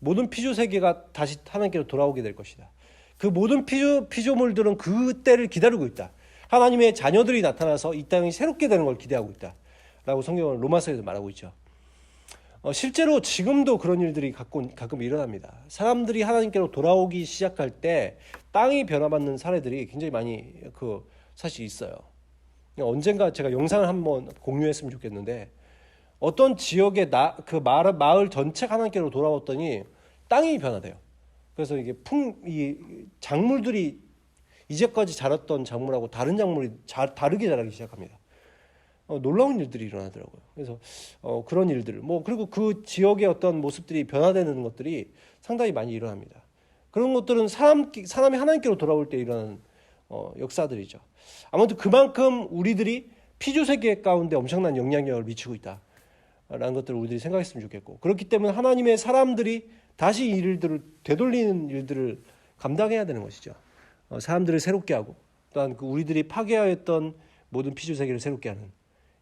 모든 피조세계가 다시 하나님께로 돌아오게 될 것이다. 그 모든 피조물들은 그 때를 기다리고 있다. 하나님의 자녀들이 나타나서 이 땅이 새롭게 되는 걸 기대하고 있다. 라고 성경은 로마서에도 말하고 있죠. 실제로 지금도 그런 일들이 가끔 일어납니다. 사람들이 하나님께로 돌아오기 시작할 때 땅이 변화받는 사례들이 굉장히 많이 사실 있어요. 언젠가 제가 영상을 한번 공유했으면 좋겠는데 어떤 지역의 마을 전체가 하나님께로 돌아왔더니 땅이 변화돼요. 그래서 이게 이 작물들이 이제까지 자랐던 작물하고 다른 작물이 다르게 자라기 시작합니다. 놀라운 일들이 일어나더라고요. 그래서 그런 일들, 그리고 그 지역의 어떤 모습들이 변화되는 것들이 상당히 많이 일어납니다. 그런 것들은 사람이 하나님께로 돌아올 때 일어나는 역사들이죠. 아무튼 그만큼 우리들이 피조세계 가운데 엄청난 영향력을 미치고 있다라는 것들을 우리들이 생각했으면 좋겠고, 그렇기 때문에 하나님의 사람들이 다시 이 일들을 되돌리는 일들을 감당해야 되는 것이죠. 사람들을 새롭게 하고 또한 우리들이 파괴하였던 모든 피조세계를 새롭게 하는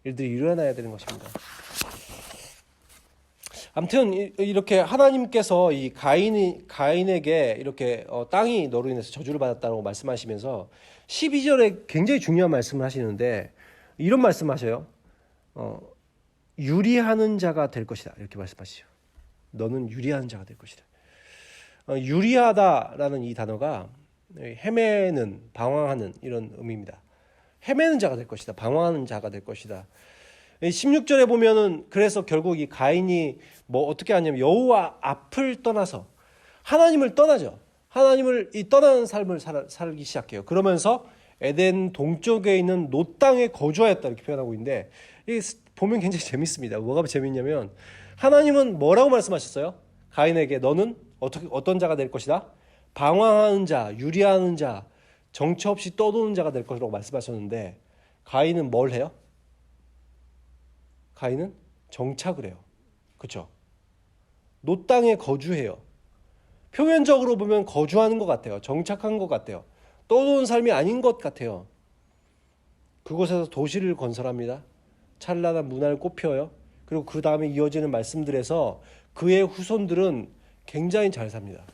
일들이 일어나야 되는 것입니다. 아무튼 이렇게 하나님께서 이 가인에게 이렇게 땅이 너로 인해서 저주를 받았다고 말씀하시면서 12절에 굉장히 중요한 말씀을 하시는데 이런 말씀하셔요. 유리하는 자가 될 것이다. 이렇게 말씀하시죠. 너는 유리하는 자가 될 것이다. 유리하다라는 이 단어가 헤매는, 방황하는 이런 의미입니다. 헤매는 자가 될 것이다. 방황하는 자가 될 것이다. 16절에 보면은 그래서 결국 이 가인이 뭐 어떻게 하냐면 여호와 앞을 떠나서 하나님을 떠나죠. 하나님을 떠나는 삶을 살기 시작해요. 그러면서 에덴 동쪽에 있는 놋 땅에 거주하였다 이렇게 표현하고 있는데 이 보면 굉장히 재밌습니다. 뭐가 재밌냐면 하나님은 뭐라고 말씀하셨어요? 가인에게 너는 어떤 자가 될 것이다? 방황하는 자, 유리하는 자, 정처 없이 떠도는 자가 될 것이라고 말씀하셨는데 가인은 뭘 해요? 가인은 정착을 해요. 그렇죠? 놋 땅에 거주해요. 표면적으로 보면 거주하는 것 같아요. 정착한 것 같아요. 떠도는 삶이 아닌 것 같아요. 그곳에서 도시를 건설합니다. 찬란한 문화를 꽃피워요. 그리고 그 다음에 이어지는 말씀들에서 그의 후손들은 굉장히 잘 삽니다.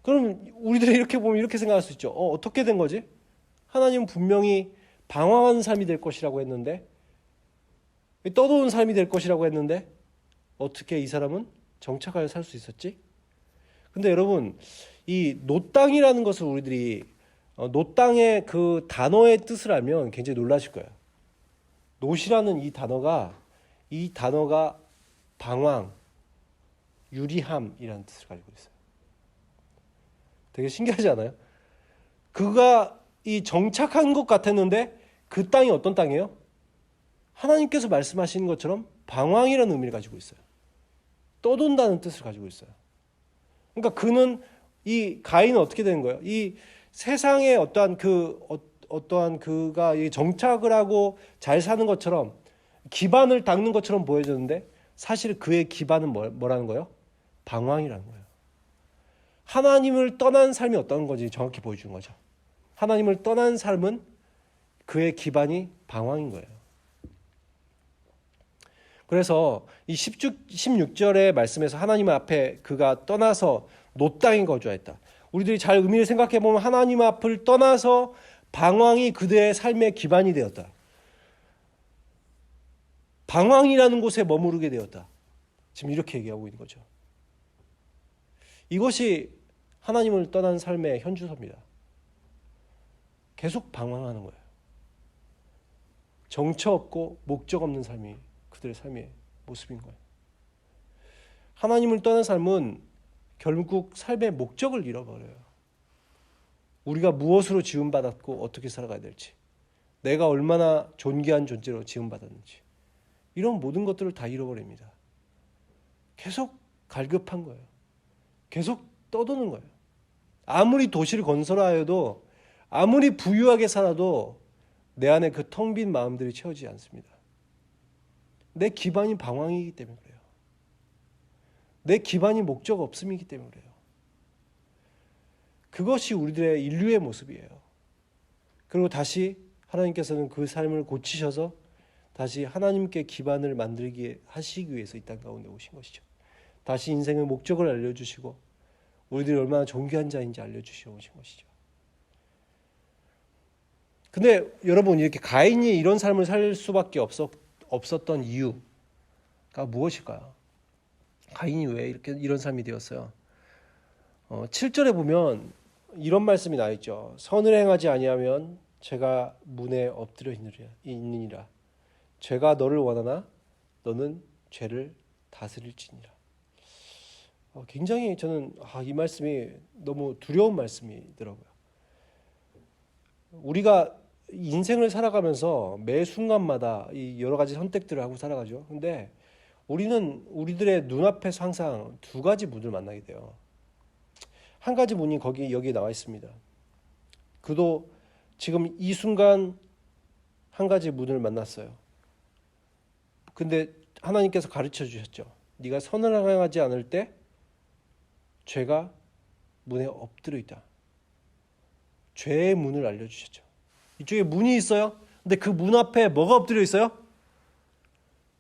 그럼 우리들이 이렇게 보면 이렇게 생각할 수 있죠. 어떻게 된 거지? 하나님은 분명히 방황하는 삶이 될 것이라고 했는데 떠도는 삶이 될 것이라고 했는데 어떻게 이 사람은 정착하여 살 수 있었지? 근데 여러분 이 놋 땅이라는 것을 우리들이 놋 땅의 그 단어의 뜻을 알면 굉장히 놀라실 거예요. 놋이라는 이 단어가 방황, 유리함이라는 뜻을 가지고 있어요. 되게 신기하지 않아요? 그가 이 정착한 것 같았는데 그 땅이 어떤 땅이에요? 하나님께서 말씀하신 것처럼 방황이라는 의미를 가지고 있어요. 떠돈다는 뜻을 가지고 있어요. 그러니까 이 가인은 어떻게 되는 거예요? 이 세상에 어떠한 그가 정착을 하고 잘 사는 것처럼 기반을 닦는 것처럼 보여졌는데 사실 그의 기반은 뭐라는 거예요? 방황이라는 거예요. 하나님을 떠난 삶이 어떤 건지 정확히 보여주는 거죠. 하나님을 떠난 삶은 그의 기반이 방황인 거예요. 그래서 이 16절의 말씀에서 하나님 앞에 그가 떠나서 놋 땅에 거주하였다. 우리들이 잘 의미를 생각해 보면 하나님 앞을 떠나서 방황이 그들의 삶의 기반이 되었다. 방황이라는 곳에 머무르게 되었다. 지금 이렇게 얘기하고 있는 거죠. 이것이 하나님을 떠난 삶의 현주소입니다. 계속 방황하는 거예요. 정처 없고 목적 없는 삶이 그들의 삶의 모습인 거예요. 하나님을 떠난 삶은 결국 삶의 목적을 잃어버려요. 우리가 무엇으로 지음받았고 어떻게 살아가야 될지, 내가 얼마나 존귀한 존재로 지음받았는지, 이런 모든 것들을 다 잃어버립니다. 계속 갈급한 거예요. 계속 떠도는 거예요. 아무리 도시를 건설하여도, 아무리 부유하게 살아도 내 안에 그 텅 빈 마음들이 채워지지 않습니다. 내 기반이 방황이기 때문에 그래요. 내 기반이 목적 없음이기 때문에 그래요. 그것이 우리들의 인류의 모습이에요. 그리고 다시 하나님께서는 그 삶을 고치셔서 다시 하나님께 기반을 만들게 하시기 위해서 이 땅 가운데 오신 것이죠. 다시 인생의 목적을 알려주시고 우리들이 얼마나 존귀한 자인지 알려주시러 오신 것이죠. 근데 여러분, 이렇게 가인이 이런 삶을 살 수밖에 없었던 이유가 무엇일까요? 가인이 왜 이런 삶이 되었어요? 7절에 보면 이런 말씀이 나 있죠. 선을 행하지 아니하면 죄가 문에 엎드려 있느니라. 죄가 너를 원하나 너는 죄를 다스릴지니라. 굉장히 저는 이 말씀이 너무 두려운 말씀이더라고요. 우리가 인생을 살아가면서 매 순간마다 이 여러 가지 선택들을 하고 살아가죠. 근데 우리는 우리들의 눈앞에서 항상 두 가지 문을 만나게 돼요. 한 가지 문이 여기에 나와 있습니다. 그도 지금 이 순간 한 가지 문을 만났어요. 근데 하나님께서 가르쳐 주셨죠. 네가 선을 행하지 않을 때 죄가 문에 엎드려 있다. 죄의 문을 알려주셨죠. 이쪽에 문이 있어요. 근데 그 문 앞에 뭐가 엎드려 있어요?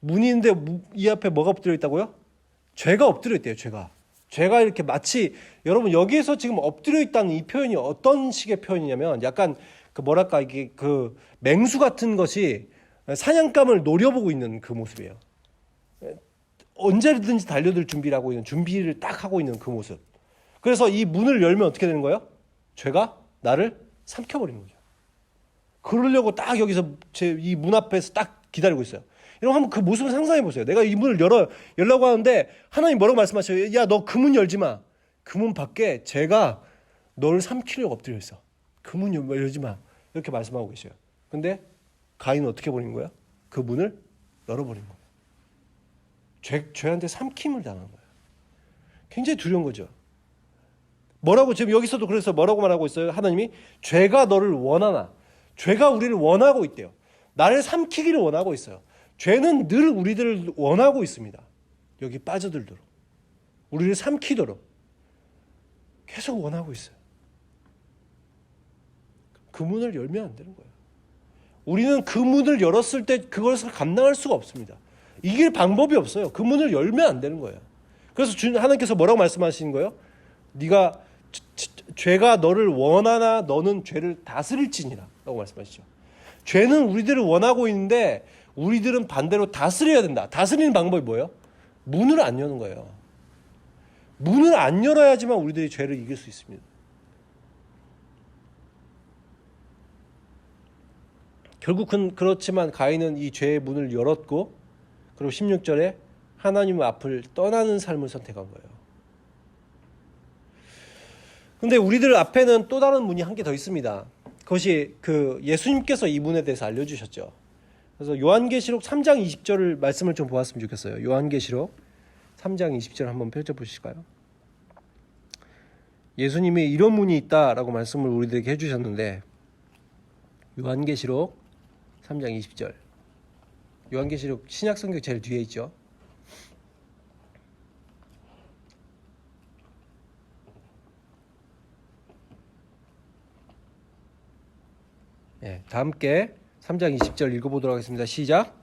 문이 있는데 이 앞에 뭐가 엎드려 있다고요? 죄가 엎드려 있대요. 죄가 이렇게 마치, 여러분 여기에서 지금 엎드려 있다는 이 표현이 어떤 식의 표현이냐면 약간 이게 맹수 같은 것이 사냥감을 노려보고 있는 그 모습이에요. 언제든지 달려들 준비를 하고 있는, 준비를 딱 하고 있는 그 모습. 그래서 이 문을 열면 어떻게 되는 거예요? 죄가 나를 삼켜버리는 거죠. 그러려고 딱 여기서 제 이 문 앞에서 딱 기다리고 있어요. 여러분 한번 그 모습을 상상해 보세요. 내가 이 문을 열라고 하는데 하나님 뭐라고 말씀하셔요? 야, 너 그 문 열지 마. 그 문 밖에 제가 너를 삼키려고 엎드려 있어. 그 문 열지 마. 이렇게 말씀하고 계셔요. 근데 가인은 어떻게 버린 거야? 그 문을 열어버린 거예요. 죄한테 삼킴을 당한 거예요. 굉장히 두려운 거죠. 뭐라고 지금 여기서도 그래서 뭐라고 말하고 있어요? 하나님이 죄가 너를 원하나. 죄가 우리를 원하고 있대요. 나를 삼키기를 원하고 있어요. 죄는 늘 우리들을 원하고 있습니다. 여기 빠져들도록. 우리를 삼키도록. 계속 원하고 있어요. 그 문을 열면 안 되는 거예요. 우리는 그 문을 열었을 때 그것을 감당할 수가 없습니다. 이길 방법이 없어요. 그 문을 열면 안 되는 거예요. 그래서 하나님께서 뭐라고 말씀하시는 거예요? 네가 죄가 너를 원하나 너는 죄를 다스릴지니라 라고 말씀하시죠. 죄는 우리들을 원하고 있는데 우리들은 반대로 다스려야 된다. 다스리는 방법이 뭐예요? 문을 안 여는 거예요. 문을 안 열어야지만 우리들이 죄를 이길 수 있습니다. 결국은 그렇지만 가인은 이 죄의 문을 열었고 그리고 16절에 하나님 앞을 떠나는 삶을 선택한 거예요. 근데 우리들 앞에는 또 다른 문이 한 개 더 있습니다. 그것이 그 예수님께서 이 문에 대해서 알려주셨죠. 그래서 요한계시록 3장 20절을 말씀을 좀 보았으면 좋겠어요. 요한계시록 3장 20절 한번 펼쳐보실까요? 예수님이 이런 문이 있다라고 말씀을 우리들에게 해주셨는데 요한계시록 3장 20절 요한계시록 신약성경 제일 뒤에 있죠. 다 함께 3장 20절 읽어보도록 하겠습니다. 시작.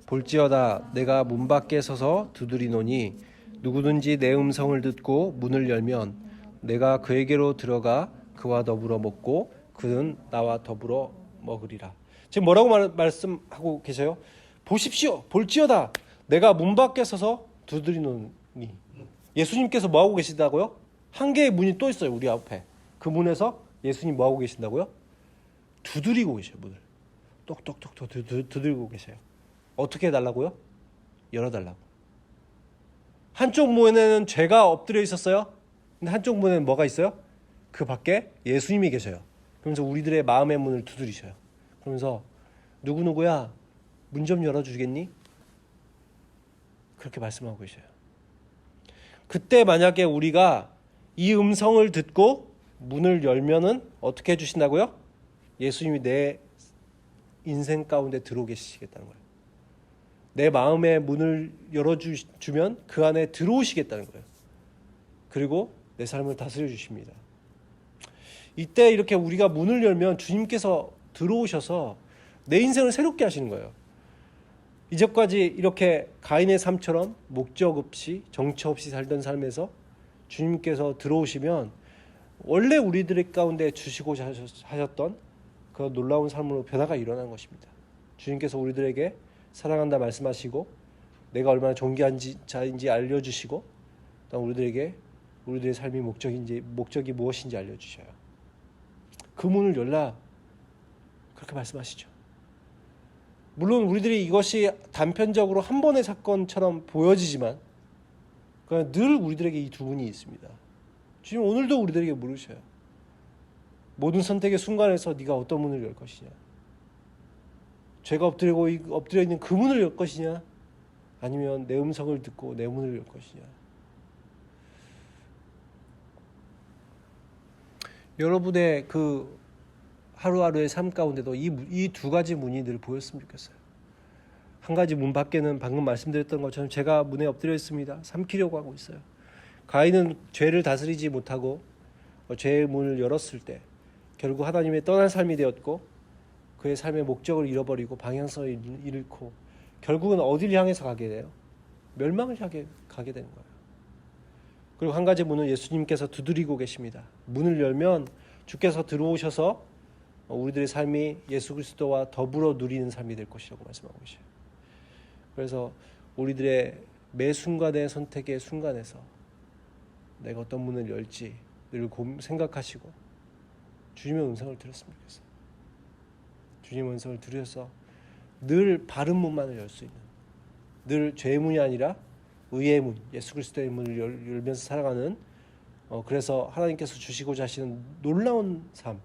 볼지어다 내가 문 밖에 서서 두드리노니 누구든지 내 음성을 듣고 문을 열면 내가 그에게로 들어가 그와 더불어 먹고 그는 나와 더불어 먹으리라. 지금 뭐라고 말씀하고 계세요? 보십시오. 볼지어다 내가 문 밖에 서서 두드리노니. 예수님께서 뭐하고 계신다고요? 한 개의 문이 또 있어요. 우리 앞에. 그 문에서 예수님 뭐하고 계신다고요? 두드리고 계셔요. 문을 똑똑똑똑 두드리고 계세요. 어떻게 해달라고요? 열어달라고. 한쪽 문에는 죄가 엎드려 있었어요. 근데 한쪽 문에는 뭐가 있어요? 그 밖에 예수님이 계셔요. 그러면서 우리들의 마음의 문을 두드리셔요. 그러면서 누구누구야 문 좀 열어주겠니? 그렇게 말씀하고 계셔요. 그때 만약에 우리가 이 음성을 듣고 문을 열면은 어떻게 해주신다고요? 예수님이 내 인생 가운데 들어오 계시겠다는 거예요. 내 마음의 문을 열어주면 그 안에 들어오시겠다는 거예요. 그리고 내 삶을 다스려 주십니다. 이때 이렇게 우리가 문을 열면 주님께서 들어오셔서 내 인생을 새롭게 하시는 거예요. 이제까지 이렇게 가인의 삶처럼 목적 없이 정처 없이 살던 삶에서 주님께서 들어오시면 원래 우리들 가운데 주시고자 하셨던 그 놀라운 삶으로 변화가 일어난 것입니다. 주님께서 우리들에게 사랑한다 말씀하시고 내가 얼마나 존귀한 자인지 알려주시고 또 우리들에게 우리들의 삶의 목적이 무엇인지 알려주셔요. 그 문을 열라 그렇게 말씀하시죠. 물론 우리들이 이것이 단편적으로 한 번의 사건처럼 보여지지만 늘 우리들에게 이 두 문이 있습니다. 주님 오늘도 우리들에게 물으셔요. 모든 선택의 순간에서 네가 어떤 문을 열 것이냐. 죄가 엎드려 있는 그 문을 열 것이냐 아니면 내 음성을 듣고 내 문을 열 것이냐. 여러분의 그 하루하루의 삶 가운데도 이 두 가지 문이 늘 보였으면 좋겠어요. 한 가지 문 밖에는 방금 말씀드렸던 것처럼 제가 문에 엎드려 있습니다. 삼키려고 하고 있어요. 가인은 죄를 다스리지 못하고 죄의 문을 열었을 때 결국 하나님의 떠난 삶이 되었고 그의 삶의 목적을 잃어버리고 방향성을 잃고 결국은 어디를 향해서 가게 돼요? 멸망을 향해 가게 되는 거예요. 그리고 한 가지 문은 예수님께서 두드리고 계십니다. 문을 열면 주께서 들어오셔서 우리들의 삶이 예수 그리스도와 더불어 누리는 삶이 될 것이라고 말씀하고 계셔요. 그래서 우리들의 매 순간의 선택의 순간에서 내가 어떤 문을 열지 늘 생각하시고 주님의 음성을 들었으면 좋겠어요. 주님 은성을 들여서 늘 바른 문만을 열 수 있는, 늘 죄의 문이 아니라 의의 문, 예수 그리스도의 문을 열면서 살아가는, 그래서 하나님께서 주시고자 하시는 놀라운 삶,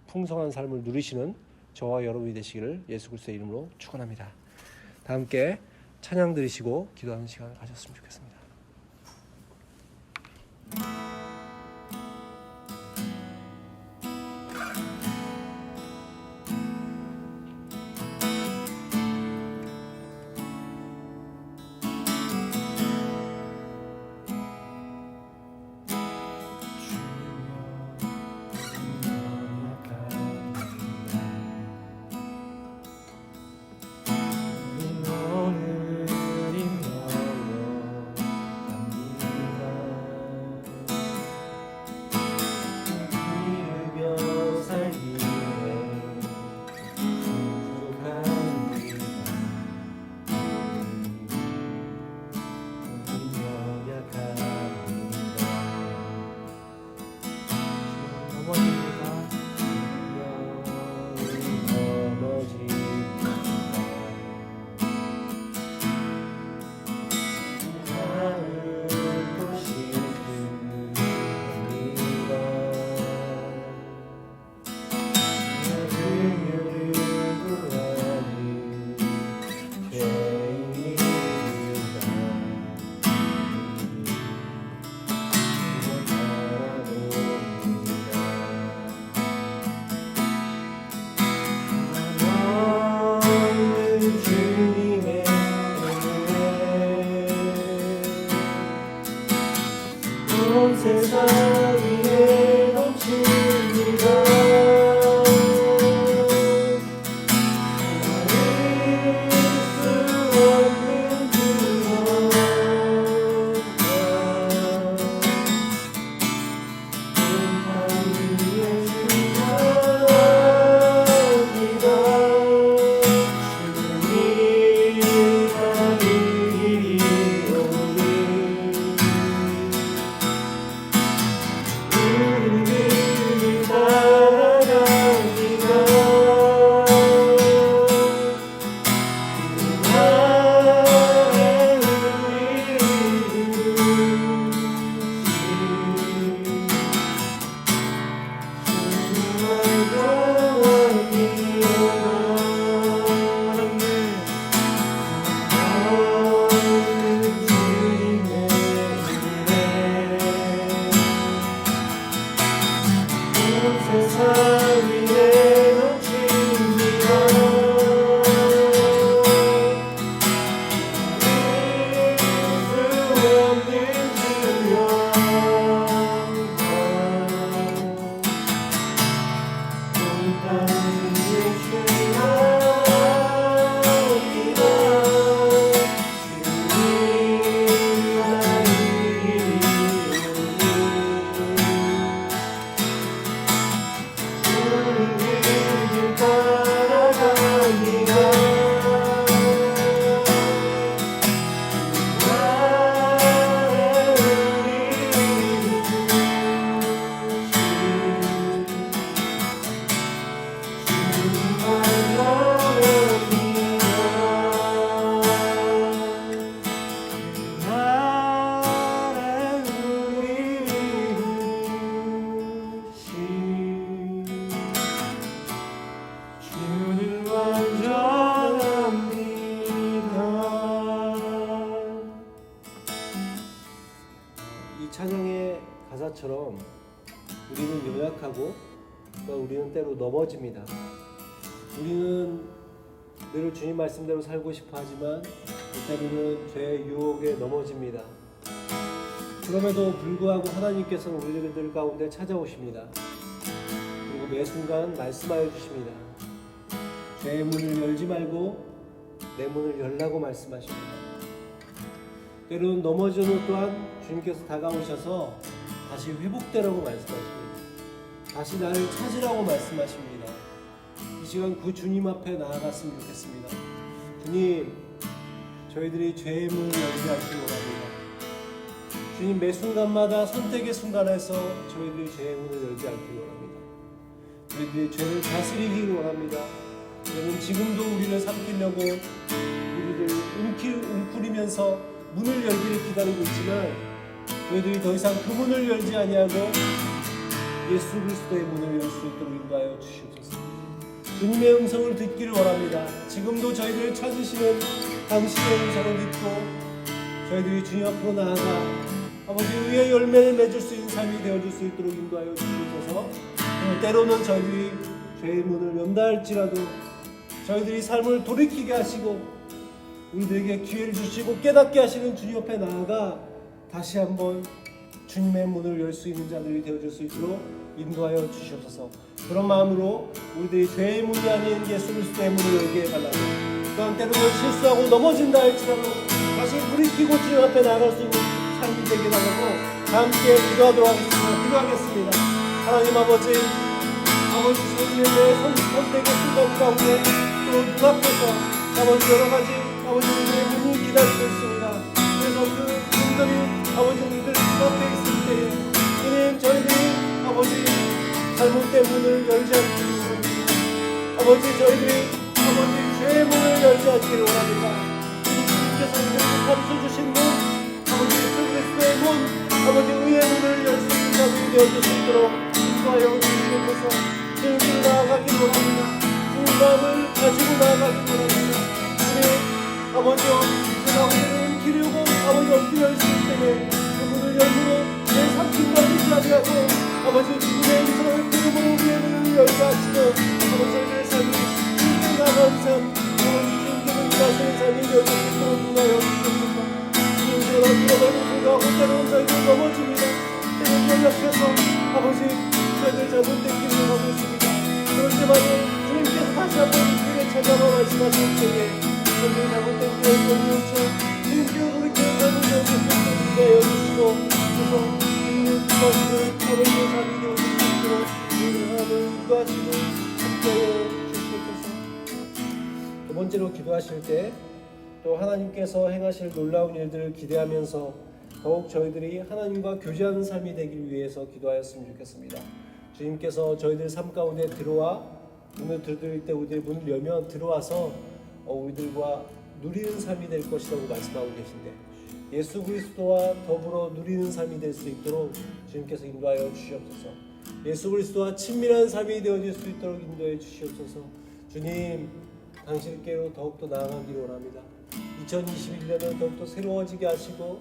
풍성한 삶을 누리시는 저와 여러분이 되시기를 예수 그리스도의 이름으로 축원합니다. 다 함께 찬양 드리시고 기도하는 시간을 가졌으면 좋겠습니다. 가사처럼 우리는 연약하고 또 우리는 때로 넘어집니다. 우리는 늘 주님 말씀대로 살고 싶어 하지만 때로는 죄의 유혹에 넘어집니다. 그럼에도 불구하고 하나님께서는 우리들 가운데 찾아오십니다. 그리고 매 순간 말씀하여 주십니다. 죄의 문을 열지 말고 내 문을 열라고 말씀하십니다. 때로는 넘어져도 또한 주님께서 다가오셔서 다시 회복되라고 말씀하십니다. 다시 나를 찾으라고 말씀하십니다. 이 시간 그 주님 앞에 나아갔으면 좋겠습니다. 주님, 저희들이 죄의 문을 열지 않기를 원합니다. 주님, 매 순간마다 선택의 순간에서 저희들이 죄의 문을 열지 않기를 원합니다. 저희들이 죄를 다스리기를 원합니다. 여러분 지금도 우리를 삼키려고 우리를 웅크리면서 문을 열기를 기다리고 있지만 저희들이 더 이상 그 문을 열지 아니하고 예수 그리스도의 문을 열 수 있도록 인도하여 주시옵소서. 주님의 음성을 듣기를 원합니다. 지금도 저희들을 찾으시는 당신의 음성을 듣고 저희들이 주님 앞으로 나아가 아버지 의의 열매를 맺을 수 있는 삶이 되어줄 수 있도록 인도하여 주시옵소서. 때로는 저희들이 죄의 문을 연다 할지라도 저희들이 삶을 돌이키게 하시고 우리들에게 기회를 주시고 깨닫게 하시는 주님 옆에 나아가 다시 한번 주님의 문을 열 수 있는 자들이 되어줄 수 있도록 인도하여 주시옵소서. 그런 마음으로 우리들이 죄의 문이 아닌 예수 그리스도의 문을 열게 해달라고, 또한 때로는 실수하고 넘어진다 할지라도 다시 돌이키고 주님 앞에 나아갈 수 있는 삶이 되게 해달라고 함께 기도하도록 하겠습니다. 하나님 아버지, 저희의 선택의 순간 가운데 또 눈앞에서 아버지 여러가지 아버지 우리의 문이 기다리고 있습니다. 그래서 그 문들이 아버지 우리들 눈앞에 있을 때에 주님 저희들이 아버지 잘못된 문을 열지 않기를 원합니다. 아버지 저희들이 아버지 죄의 문을 열지 않기를 원합니다. 주님께서 우리에게 가르쳐 주신 문, 아버지 예수 그리스도의 문, 아버지 의의 문을 열 수 있는 자들이 되어줄 수 있도록 인도하여 주시옵소서. 주님을 나아가기를 원합니다. 주님 마음을 가지고 나아가기를 원합니다. 주님 아버지여, 제가 오늘은 기르고 아버지 엎드려 있을 때에 그 문을 열므로 내 삼킨 것을 자비하고 아버지 주님의 음성을 들음으로 우리의 문을 열게 하시고 아버지 저희의 삶이 주님께 나아가는 삶, 아버지 주님께서 일하시는 삶이 되어질 수 있도록 인도하여 주시옵소서. 주님께서 위험함을 불구하고 때로는 저희들 넘어집니다. 때로는 연약해서 아버지 저희들 잘못된 길을 가고 있습니다. 그럴 때마다 주님께서 다시 한번 우리에게 찾아와 말씀하실 때에 저희들이 잘못된 길을 돌려쳐 주님께서 돌이켜 잘못된 것을 인도하여 주시고 그래서 주님의 것을 아버지의 삶이 되어질 수 있도록 우리를 하나님을 인도하시고 함께하여 주시옵소서. 두 번째로 기도하실 때 또 하나님께서 행하실 놀라운 일들을 기대하면서 더욱 저희들이 하나님과 교제하는 삶이 되길 위해서 기도하였으면 좋겠습니다. 주님께서 저희들 삶 가운데 들어와 문을 두드릴 때 우리의 문을 열면 들어와서 우리들과 누리는 삶이 될 것이라고 말씀하고 계신데 예수 그리스도와 더불어 누리는 삶이 될 수 있도록 주님께서 인도하여 주시옵소서. 예수 그리스도와 친밀한 삶이 되어질 수 있도록 인도해 주시옵소서. 주님 당신께로 더욱더 나아가기를 원합니다. 2021년은 더욱더 새로워지게 하시고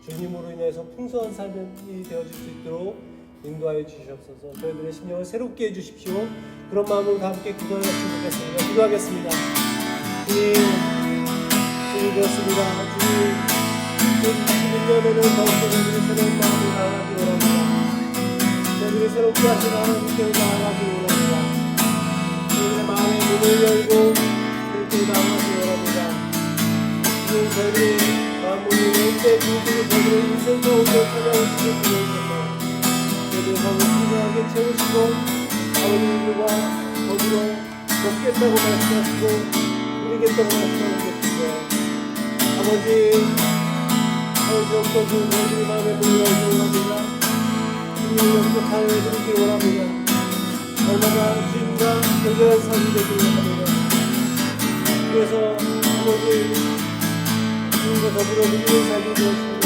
주님으로 인해서 풍성한 삶이 되어질 수 있도록 인도하여 주시옵소서. 저희들의 심령을 새롭게 해주십시오. 그런 마음으로 다 함께 기도하였으면 좋겠습니다. 기도하겠습니다. 주님 그렇습니다. 주님 2021년에는 더욱더 저희들의 새로운 마음을 나아가기 원합니다. 저희들의 새롭게 하신 하나님께 나아가기 원합니다. 저희들의 마음의 문을 열고 그렇게 나아가기 원합니다. 주님 저희들의 마음을 열 때 주님께서 저희들의 인생 가운데 찾아오시는 주님께서 저희들의 마음을 풍성하게 채우시고 아버지들과 더불어 먹겠다고 말씀하시고 누리겠다고 말씀하고 계시고 아버지 없어서 저희들의 마음에 문을 열기 원합니다. 주님을 영접하여 드리기 원합니다. 얼마나 주님과 연결한 삶이 되기를 원합니다. 그래서 아버지 주님과 더불어 누리는 삶이 되었습니다.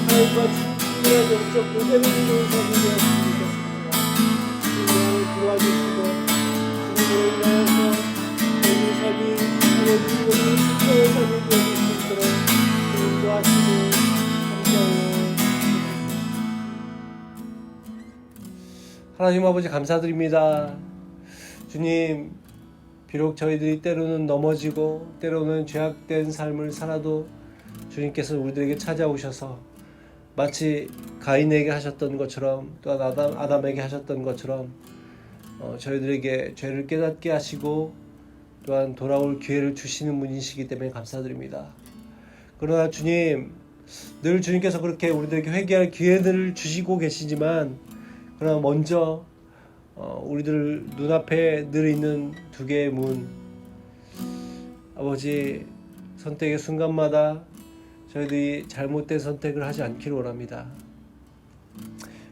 하나님과 친밀한 영적 교제를 이루는 삶이 되었습니다. 주님을 도와주시고 주님으로 인하여서 저희의 삶이 하나님의 특별한 삶이 되어질 수 있도록 인도하시고 함께하여 하나님 아버지 감사드립니다. 주님 비록 저희들이 때로는 넘어지고 때로는 죄악된 삶을 살아도 주님께서 우리들에게 찾아오셔서 마치 가인에게 하셨던 것처럼 또한 아담에게 하셨던 것처럼 저희들에게 죄를 깨닫게 하시고 또한 돌아올 기회를 주시는 분이시기 때문에 감사드립니다. 그러나 주님 늘 주님께서 그렇게 우리들에게 회개할 기회들을 주시고 계시지만 그러나 먼저 우리들 눈앞에 늘 있는 두 개의 문 아버지 선택의 순간마다 저희들이 잘못된 선택을 하지 않기를 원합니다.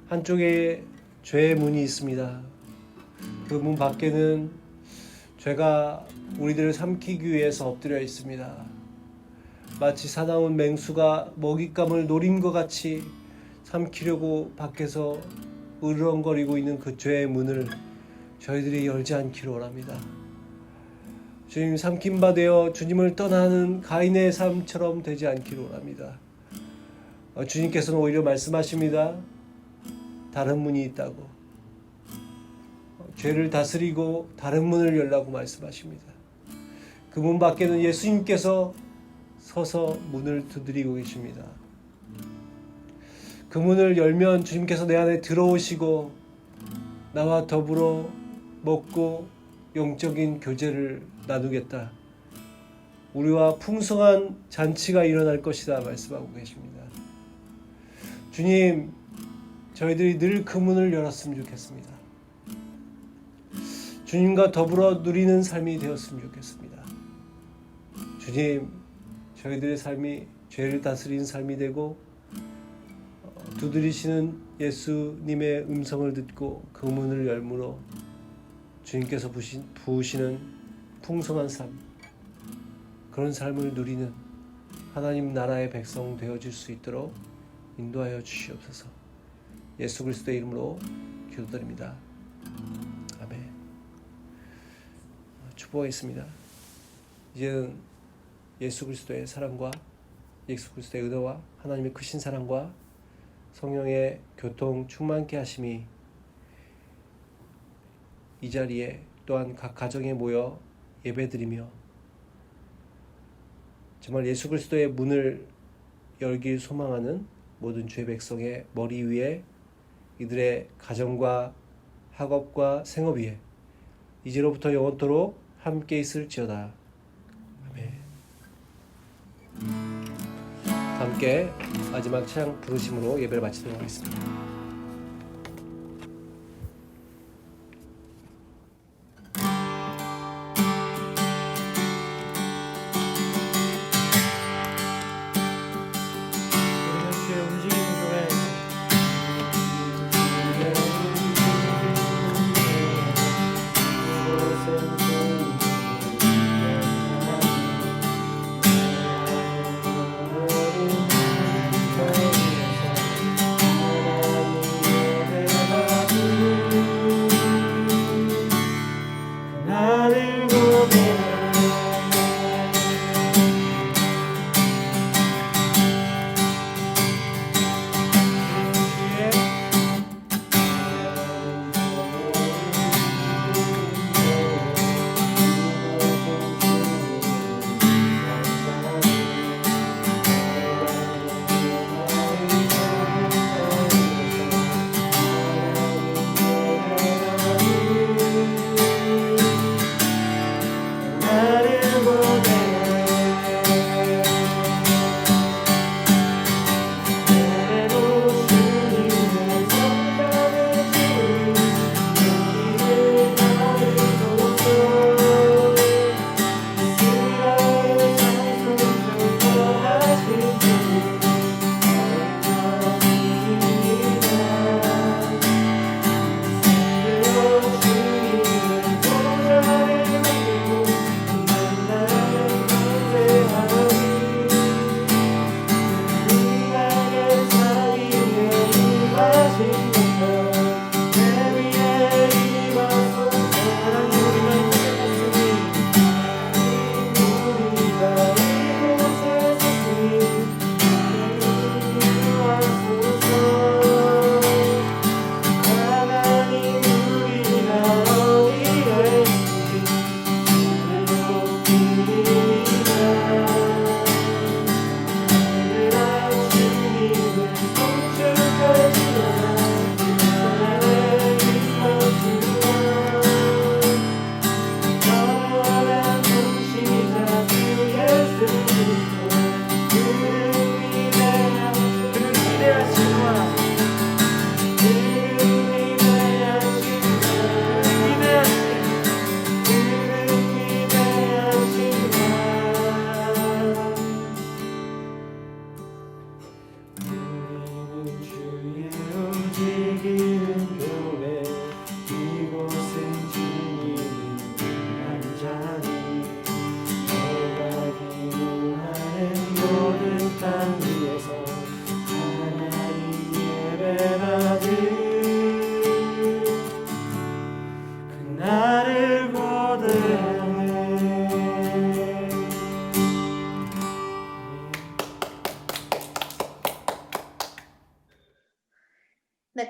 한쪽에 죄의 문이 있습니다. 그 문 밖에는 죄가 우리들을 삼키기 위해서 엎드려 있습니다. 마치 사나운 맹수가 먹잇감을 노린 것 같이 삼키려고 밖에서 으르렁거리고 있는 그 죄의 문을 저희들이 열지 않기를 원합니다. 주님, 삼킴바 되어 주님을 떠나는 가인의 삶처럼 되지 않기를 원합니다. 주님께서는 오히려 말씀하십니다. 다른 문이 있다고. 죄를 다스리고 다른 문을 열라고 말씀하십니다. 그 문 밖에는 예수님께서 서서 문을 두드리고 계십니다. 그 문을 열면 주님께서 내 안에 들어오시고 나와 더불어 먹고 영적인 교제를 나누겠다. 우리와 풍성한 잔치가 일어날 것이다 말씀하고 계십니다. 주님, 저희들이 늘 그 문을 열었으면 좋겠습니다. 주님과 더불어 누리는 삶이 되었으면 좋겠습니다. 주님, 저희들의 삶이 죄를 다스리는 삶이 되고 두드리시는 예수님의 음성을 듣고 그 문을 열므로 주님께서 부으시는 풍성한 삶, 그런 삶을 누리는 하나님 나라의 백성 되어질 수 있도록 인도하여 주시옵소서. 예수 그리스도의 이름으로 기도드립니다. 아멘. 축복하겠습니다. 이제는 예수 그리스도의 사랑과 예수 그리스도의 은혜와 하나님의 크신 사랑과 성령의 교통 충만케 하심이 이 자리에 또한 각 가정에 모여 예배드리며 정말 예수 그리스도의 문을 열길 소망하는 모든 주의 백성의 머리 위에, 이들의 가정과 학업과 생업 위에 이제로부터 영원토록 함께 있을지어다. 아멘. 함께 마지막 찬양 부르심으로 예배를 마치도록 하겠습니다.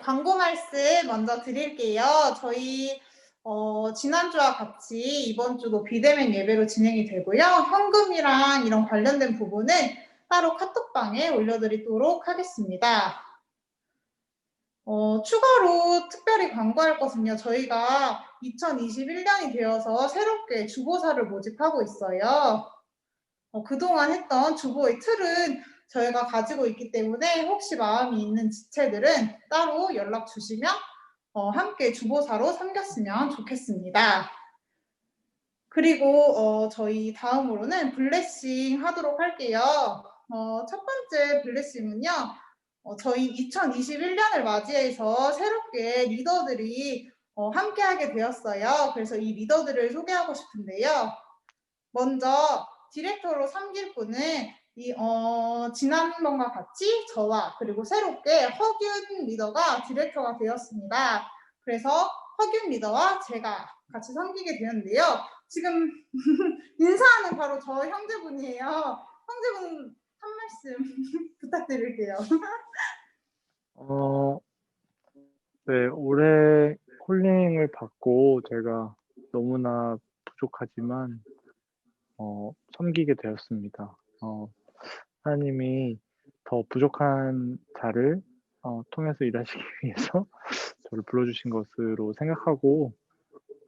광고 말씀 먼저 드릴게요. 저희 지난주와 같이 이번 주도 비대면 예배로 진행이 되고요. 현금이랑 이런 관련된 부분은 따로 카톡방에 올려드리도록 하겠습니다. 추가로 특별히 광고할 것은요. 저희가 2021년이 되어서 새롭게 주보사를 모집하고 있어요. 그동안 했던 주보의 틀은 저희가 가지고 있기 때문에 혹시 마음이 있는 지체들은 따로 연락 주시면 함께 주보사로 섬겼으면 좋겠습니다. 그리고 저희 다음으로는 블레싱 하도록 할게요. 첫 번째 블레싱은요. 저희 2021년을 맞이해서 새롭게 리더들이 함께하게 되었어요. 그래서 이 리더들을 소개하고 싶은데요. 먼저 디렉터로 섬길 분은 지난번과 같이 저와 그리고 새롭게 허균 리더가 디렉터가 되었습니다. 그래서 허균 리더와 제가 같이 섬기게 되었는데요. 지금 인사하는 바로 저 형제분이에요. 형제분 한 말씀 부탁드릴게요. 네, 올해 콜링을 받고 제가 너무나 부족하지만 섬기게 되었습니다. 하나님이 더 부족한 자를 통해서 일하시기 위해서 저를 불러주신 것으로 생각하고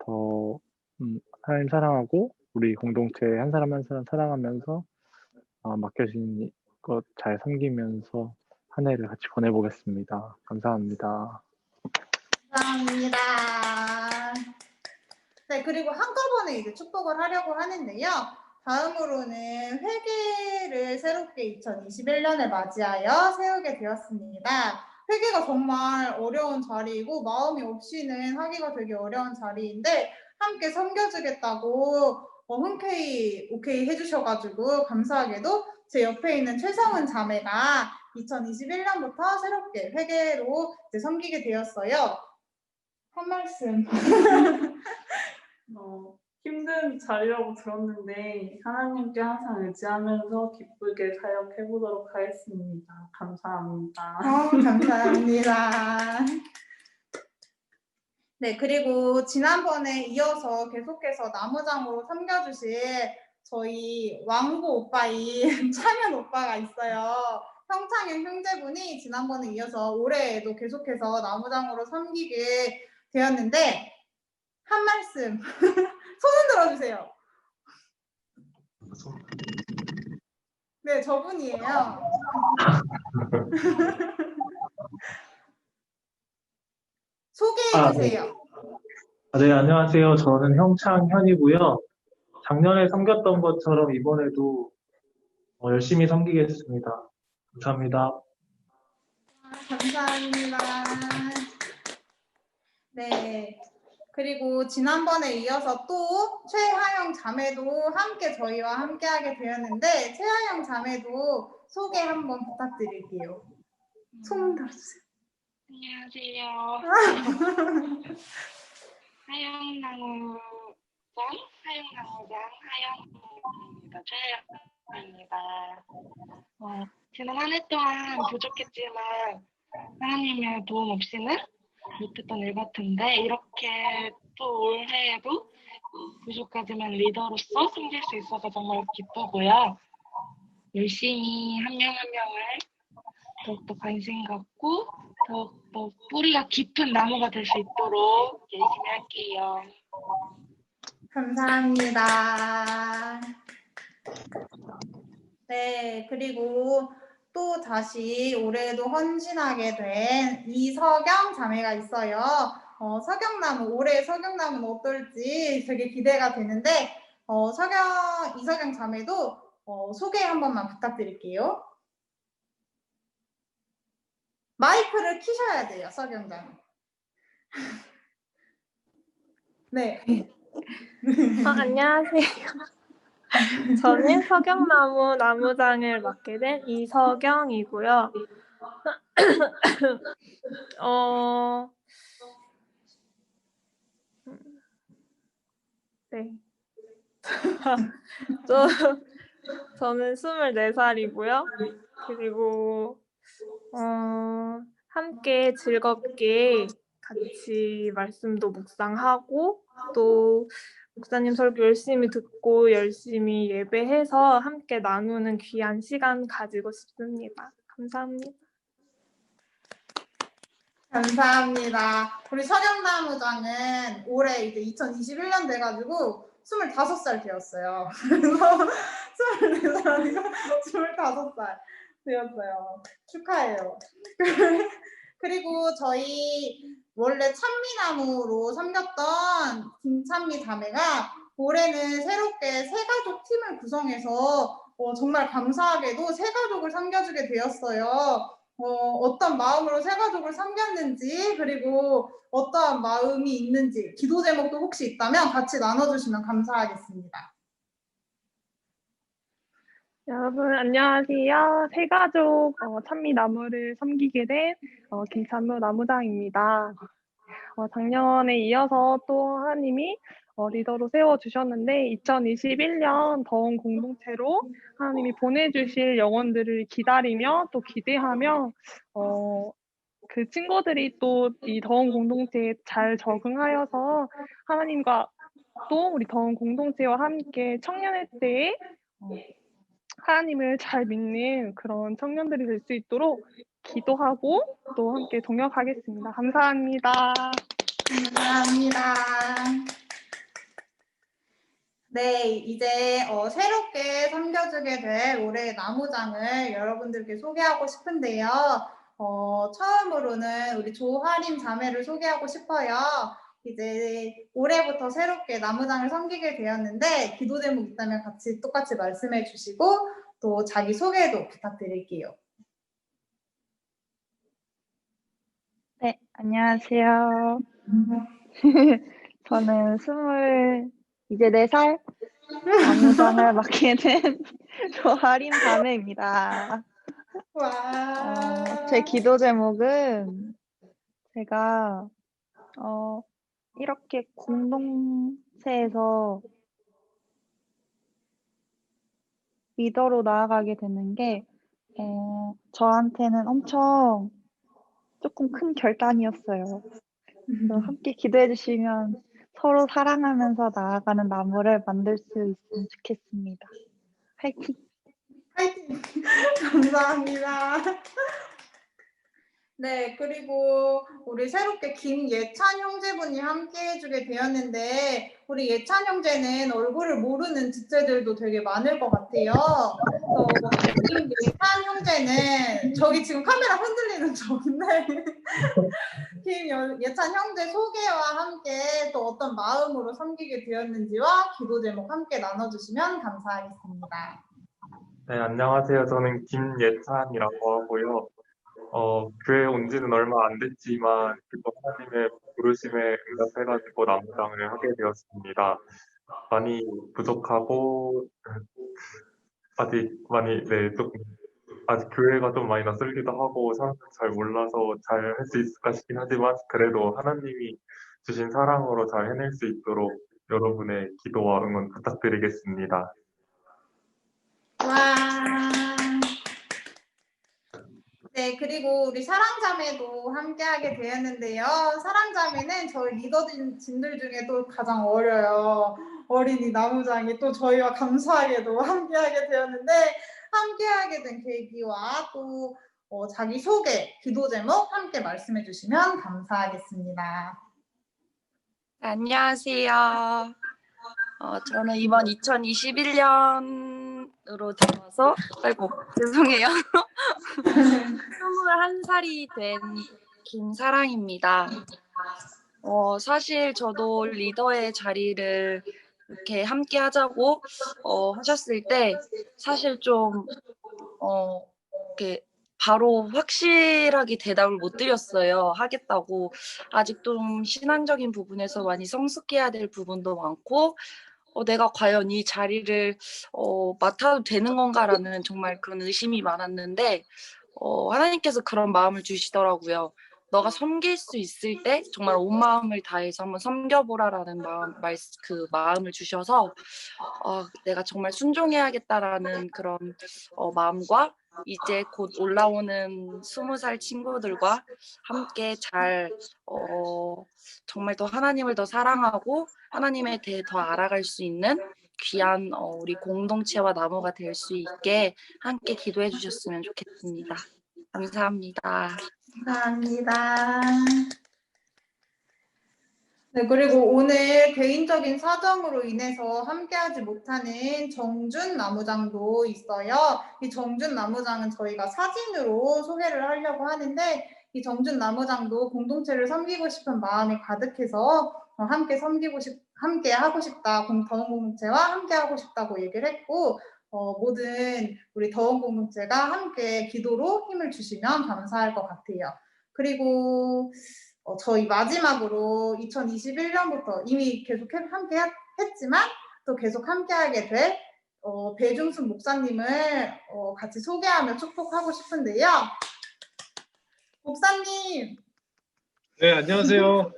더 하나님 사랑하고 우리 공동체 한 사람 한 사람 사랑하면서 맡겨진 것 잘 섬기면서 한 해를 같이 보내보겠습니다. 감사합니다. 감사합니다. 네, 그리고 한꺼번에 이제 축복을 하려고 하는데요. 다음으로는 회개를 새롭게 2021년을 맞이하여 세우게 되었습니다. 회개가 정말 어려운 자리이고 마음이 없이는 하기가 되게 어려운 자리인데 함께 섬겨주겠다고 흔쾌히 오케이 해주셔가지고 감사하게도 제 옆에 있는 최성은 자매가 2021년부터 새롭게 회개로 이제 섬기게 되었어요. 한 말씀. 힘든 자리라고 들었는데 하나님께 항상 의지하면서 기쁘게 사역해보도록 하겠습니다. 감사합니다. 감사합니다. 네, 그리고 지난번에 이어서 계속해서 나무장으로 섬겨주실 저희 왕고 오빠인 창현 오빠가 있어요. 형창현 형제분이 지난번에 이어서 올해에도 계속해서 나무장으로 섬기게 되었는데 한 말씀 손 들어주세요. 네, 저분이에요. 소개해주세요. 네, 안녕하세요. 저는 형창현이고요. 작년에 섬겼던 것처럼 이번에도 열심히 섬기겠습니다. 감사합니다. 감사합니다. 네. 그리고 지난번에 이어서 또 최하영 자매도 함께 저희와 함께하게 되었는데 최하영 자매도 소개 한번 부탁드릴게요. 손 들어주세요. 안녕하세요. 하영나무장 하영입니다. 최하영입니다. 지난 한 해 동안 부족했지만 하나님의 도움 없이는 못했던 일 같은데 이렇게 또 올해에도 부족하지만 리더로서 섬길 수 있어서 정말 기쁘고요. 열심히 한 명 한 명을 더욱더 관심 갖고 더욱더 뿌리가 깊은 나무가 될 수 있도록 열심히 할게요. 감사합니다. 네, 그리고 또 다시 올해도 헌신하게 된 이석영 자매가 있어요. 석영나무, 올해 석영나무는 어떨지 되게 기대가 되는데 이석영 자매도 소개 한 번만 부탁드릴게요. 마이크를 켜셔야 돼요, 석영 자매. 네. 안녕하세요. 저는 석영나무 나무장을 맡게 된 이석영이고요. 네. 저는 24살이고요. 그리고 함께 즐겁게 같이 말씀도 묵상하고 또 목사님 설교 열심히 듣고 열심히 예배해서 함께 나누는 귀한 시간 가지고 싶습니다. 감사합니다. 감사합니다. 우리 서경나무장은 올해 이제 2021년 돼가지고 25살 되었어요. 그래서 24살 아니고 25살 되었어요. 축하해요. 그리고 저희 원래 찬미나무로 섬겼던 김찬미 자매가 올해는 새롭게 새가족 팀을 구성해서 정말 감사하게도 새가족을 섬겨주게 되었어요. 어떤 마음으로 새가족을 섬겼는지 그리고 어떠한 마음이 있는지 기도 제목도 혹시 있다면 같이 나눠주시면 감사하겠습니다. 여러분 안녕하세요. 새가족 찬미나무를 섬기게 된 김찬무 나무장입니다. 작년에 이어서 또 하나님이 리더로 세워주셨는데 2021년 더운 공동체로 하나님이 보내주실 영혼들을 기다리며 또 기대하며 그 친구들이 또 이 더운 공동체에 잘 적응하여서 하나님과 또 우리 더운 공동체와 함께 청년의 때에 하나님을 잘 믿는 그런 청년들이 될 수 있도록 기도하고 또 함께 동역하겠습니다. 감사합니다. 감사합니다. 네, 이제 새롭게 섬겨주게 될 올해의 나무장을 여러분들께 소개하고 싶은데요. 처음으로는 우리 조하림 자매를 소개하고 싶어요. 이제 올해부터 새롭게 나무장을 섬기게 되었는데 기도 제목 있다면 같이 똑같이 말씀해 주시고 또 자기 소개도 부탁드릴게요. 네, 안녕하세요. 저는 이제 4살 나무장을 맡게 된 조아림 자매입니다. 와. 제 기도 제목은 제가 이렇게 공동체에서 리더로 나아가게 되는 게 저한테는 엄청 조금 큰 결단이었어요. 그래서 함께 기도해 주시면 서로 사랑하면서 나아가는 나무를 만들 수 있으면 좋겠습니다. 화이팅! 화이팅! 감사합니다. 네, 그리고 우리 새롭게 김예찬 형제분이 함께 해주게 되었는데 우리 예찬 형제는 얼굴을 모르는 지체들도 되게 많을 것 같아요. 그래서 김예찬 형제는 저기 지금 카메라 흔들리는 저인데 김예찬 형제 소개와 함께 또 어떤 마음으로 섬기게 되었는지와 기도 제목 함께 나눠주시면 감사하겠습니다. 네, 안녕하세요. 저는 김예찬이라고 하고요. 교회 온 지는 얼마 안 됐지만, 그또 하나님의 부르심에 응답해가지고 나무장을 하게 되었습니다. 많이 부족하고, 아직 교회가 좀 많이 낯설기도 하고, 사람들 잘 몰라서 잘 할 수 있을까 싶긴 하지만, 그래도 하나님이 주신 사랑으로 잘 해낼 수 있도록 여러분의 기도와 응원 부탁드리겠습니다. 와. 네, 그리고 우리 사랑자매도 함께하게 되었는데요. 사랑자매는 저희 리더진들 중에도 가장 어려요. 어린이 나무장이 또 저희와 감사하게도 함께하게 되었는데 함께하게 된 계기와 또 자기 소개, 기도 제목 함께 말씀해 주시면 감사하겠습니다. 안녕하세요. 저는 이번 2021년으로 들어와서, 죄송해요. 21살이 된 김사랑입니다. 사실 저도 리더의 자리를 이렇게 함께 하자고 하셨을 때 사실 좀 이렇게 바로 확실하게 대답을 못 드렸어요. 하겠다고. 아직 좀 신앙적인 부분에서 많이 성숙해야 될 부분도 많고 내가 과연 이 자리를 맡아도 되는 건가라는 정말 그런 의심이 많았는데 하나님께서 그런 마음을 주시더라고요. 너가 섬길 수 있을 때 정말 온 마음을 다해서 한번 섬겨보라라는 그 마음을 주셔서 내가 정말 순종해야겠다라는 그런 마음과 이제 곧 올라오는 20살 친구들과 함께 잘 정말 더 하나님을 더 사랑하고 하나님에 대해 더 알아갈 수 있는 귀한 우리 공동체와 나무가 될 수 있게 함께 기도해 주셨으면 좋겠습니다. 감사합니다. 감사합니다. 네, 그리고 오늘 개인적인 사정으로 인해서 함께하지 못하는 정준 나무장도 있어요. 이 정준 나무장은 저희가 사진으로 소개를 하려고 하는데 이 정준 나무장도 공동체를 섬기고 싶은 마음이 가득해서 함께 하고 싶다, 더운 공동체와 함께 하고 싶다고 얘기를 했고 모든 우리 더운 공동체가 함께 기도로 힘을 주시면 감사할 것 같아요. 그리고 저희 마지막으로 2021년부터 이미 계속 함께 했지만 또 계속 함께하게 될 배중순 목사님을 같이 소개하며 축복하고 싶은데요. 목사님. 네, 안녕하세요.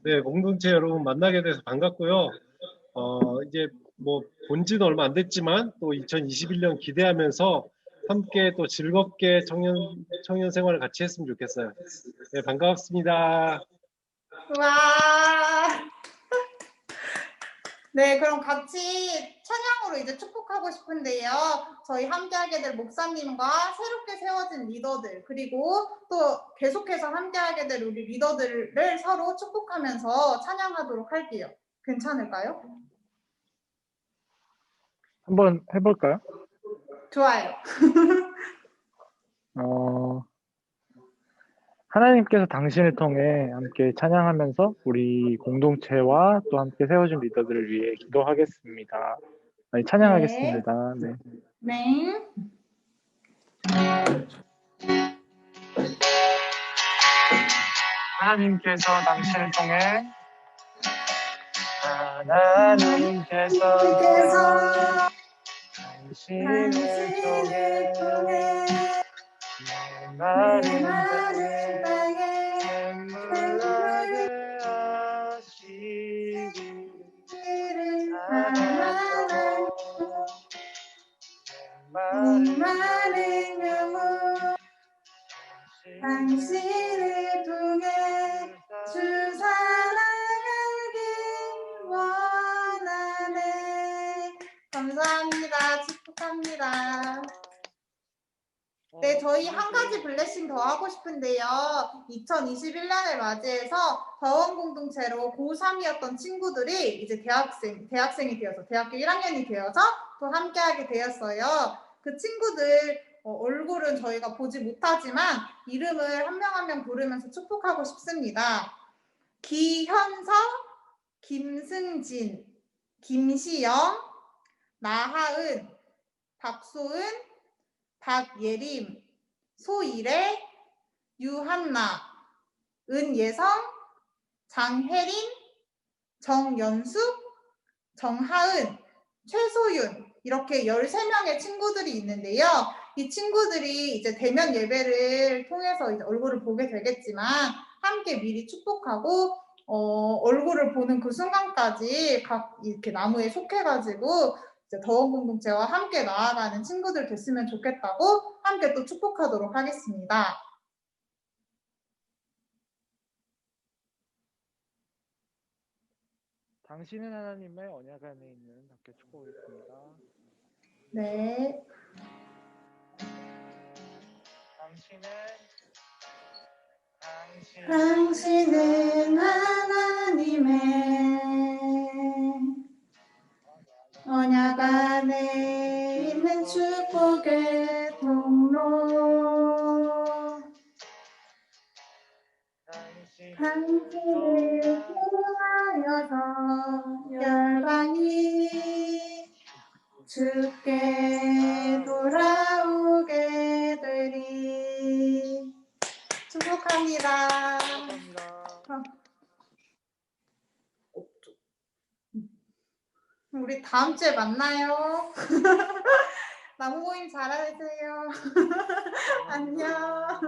네, 공동체 여러분 만나게 돼서 반갑고요. 이제 뭐 본지는 얼마 안 됐지만 또 2021년 기대하면서 함께 또 즐겁게 청년 생활을 같이 했으면 좋겠어요. 네, 반갑습니다. 와. 네, 그럼 같이 찬양으로 이제 축복하고 싶은데요. 저희 함께하게 될 목사님과 새롭게 세워진 리더들, 그리고 또 계속해서 함께하게 될 우리 리더들을 서로 축복하면서 찬양하도록 할게요. 괜찮을까요? 한번 해볼까요? 좋아요. 하나님께서 당신을 통해 함께 찬양하면서 우리 공동체와 또 함께 세워진 리더들을 위해 기도하겠습니다. 아니, 찬양하겠습니다. 네. 네. 하나님께서 당신을 통해 하나님께서 당신을 통해 내 마른 땅에 물나게 하시기를 하나도 내 마른 영혼 당신을 통해 주 사랑하길 원하네. 감사합니다. 축복합니다. 네, 저희 한 가지 블레싱 더 하고 싶은데요. 2021년을 맞이해서 더원 공동체로 고3이었던 친구들이 이제 대학생이 되어서 대학교 1학년이 되어서 또 함께하게 되었어요. 그 친구들 얼굴은 저희가 보지 못하지만 이름을 한 명 한 명 부르면서 축복하고 싶습니다. 기현서, 김승진, 김시영, 나하은, 박소은, 박예림, 소일애, 유한나, 은예성, 장혜린, 정연숙, 정하은, 최소윤 이렇게 13명의 친구들이 있는데요. 이 친구들이 이제 대면 예배를 통해서 이제 얼굴을 보게 되겠지만 함께 미리 축복하고 얼굴을 보는 그 순간까지 각 이렇게 나무에 속해가지고 이제 더원 공동체와 함께 나아가는 친구들 됐으면 좋겠다고 함께 또 축복하도록 하겠습니다. 당신은 하나님의 언약 안에 있는 함께 축복하겠습니다. 네. 당신은 하나님의 언약 안에 있는 축복의 통로 당신을 통하여서 열방이 주께 돌아오게 되리. 축복합니다. 우리 다음 주에 만나요. 나무 모임 잘하세요. 안녕.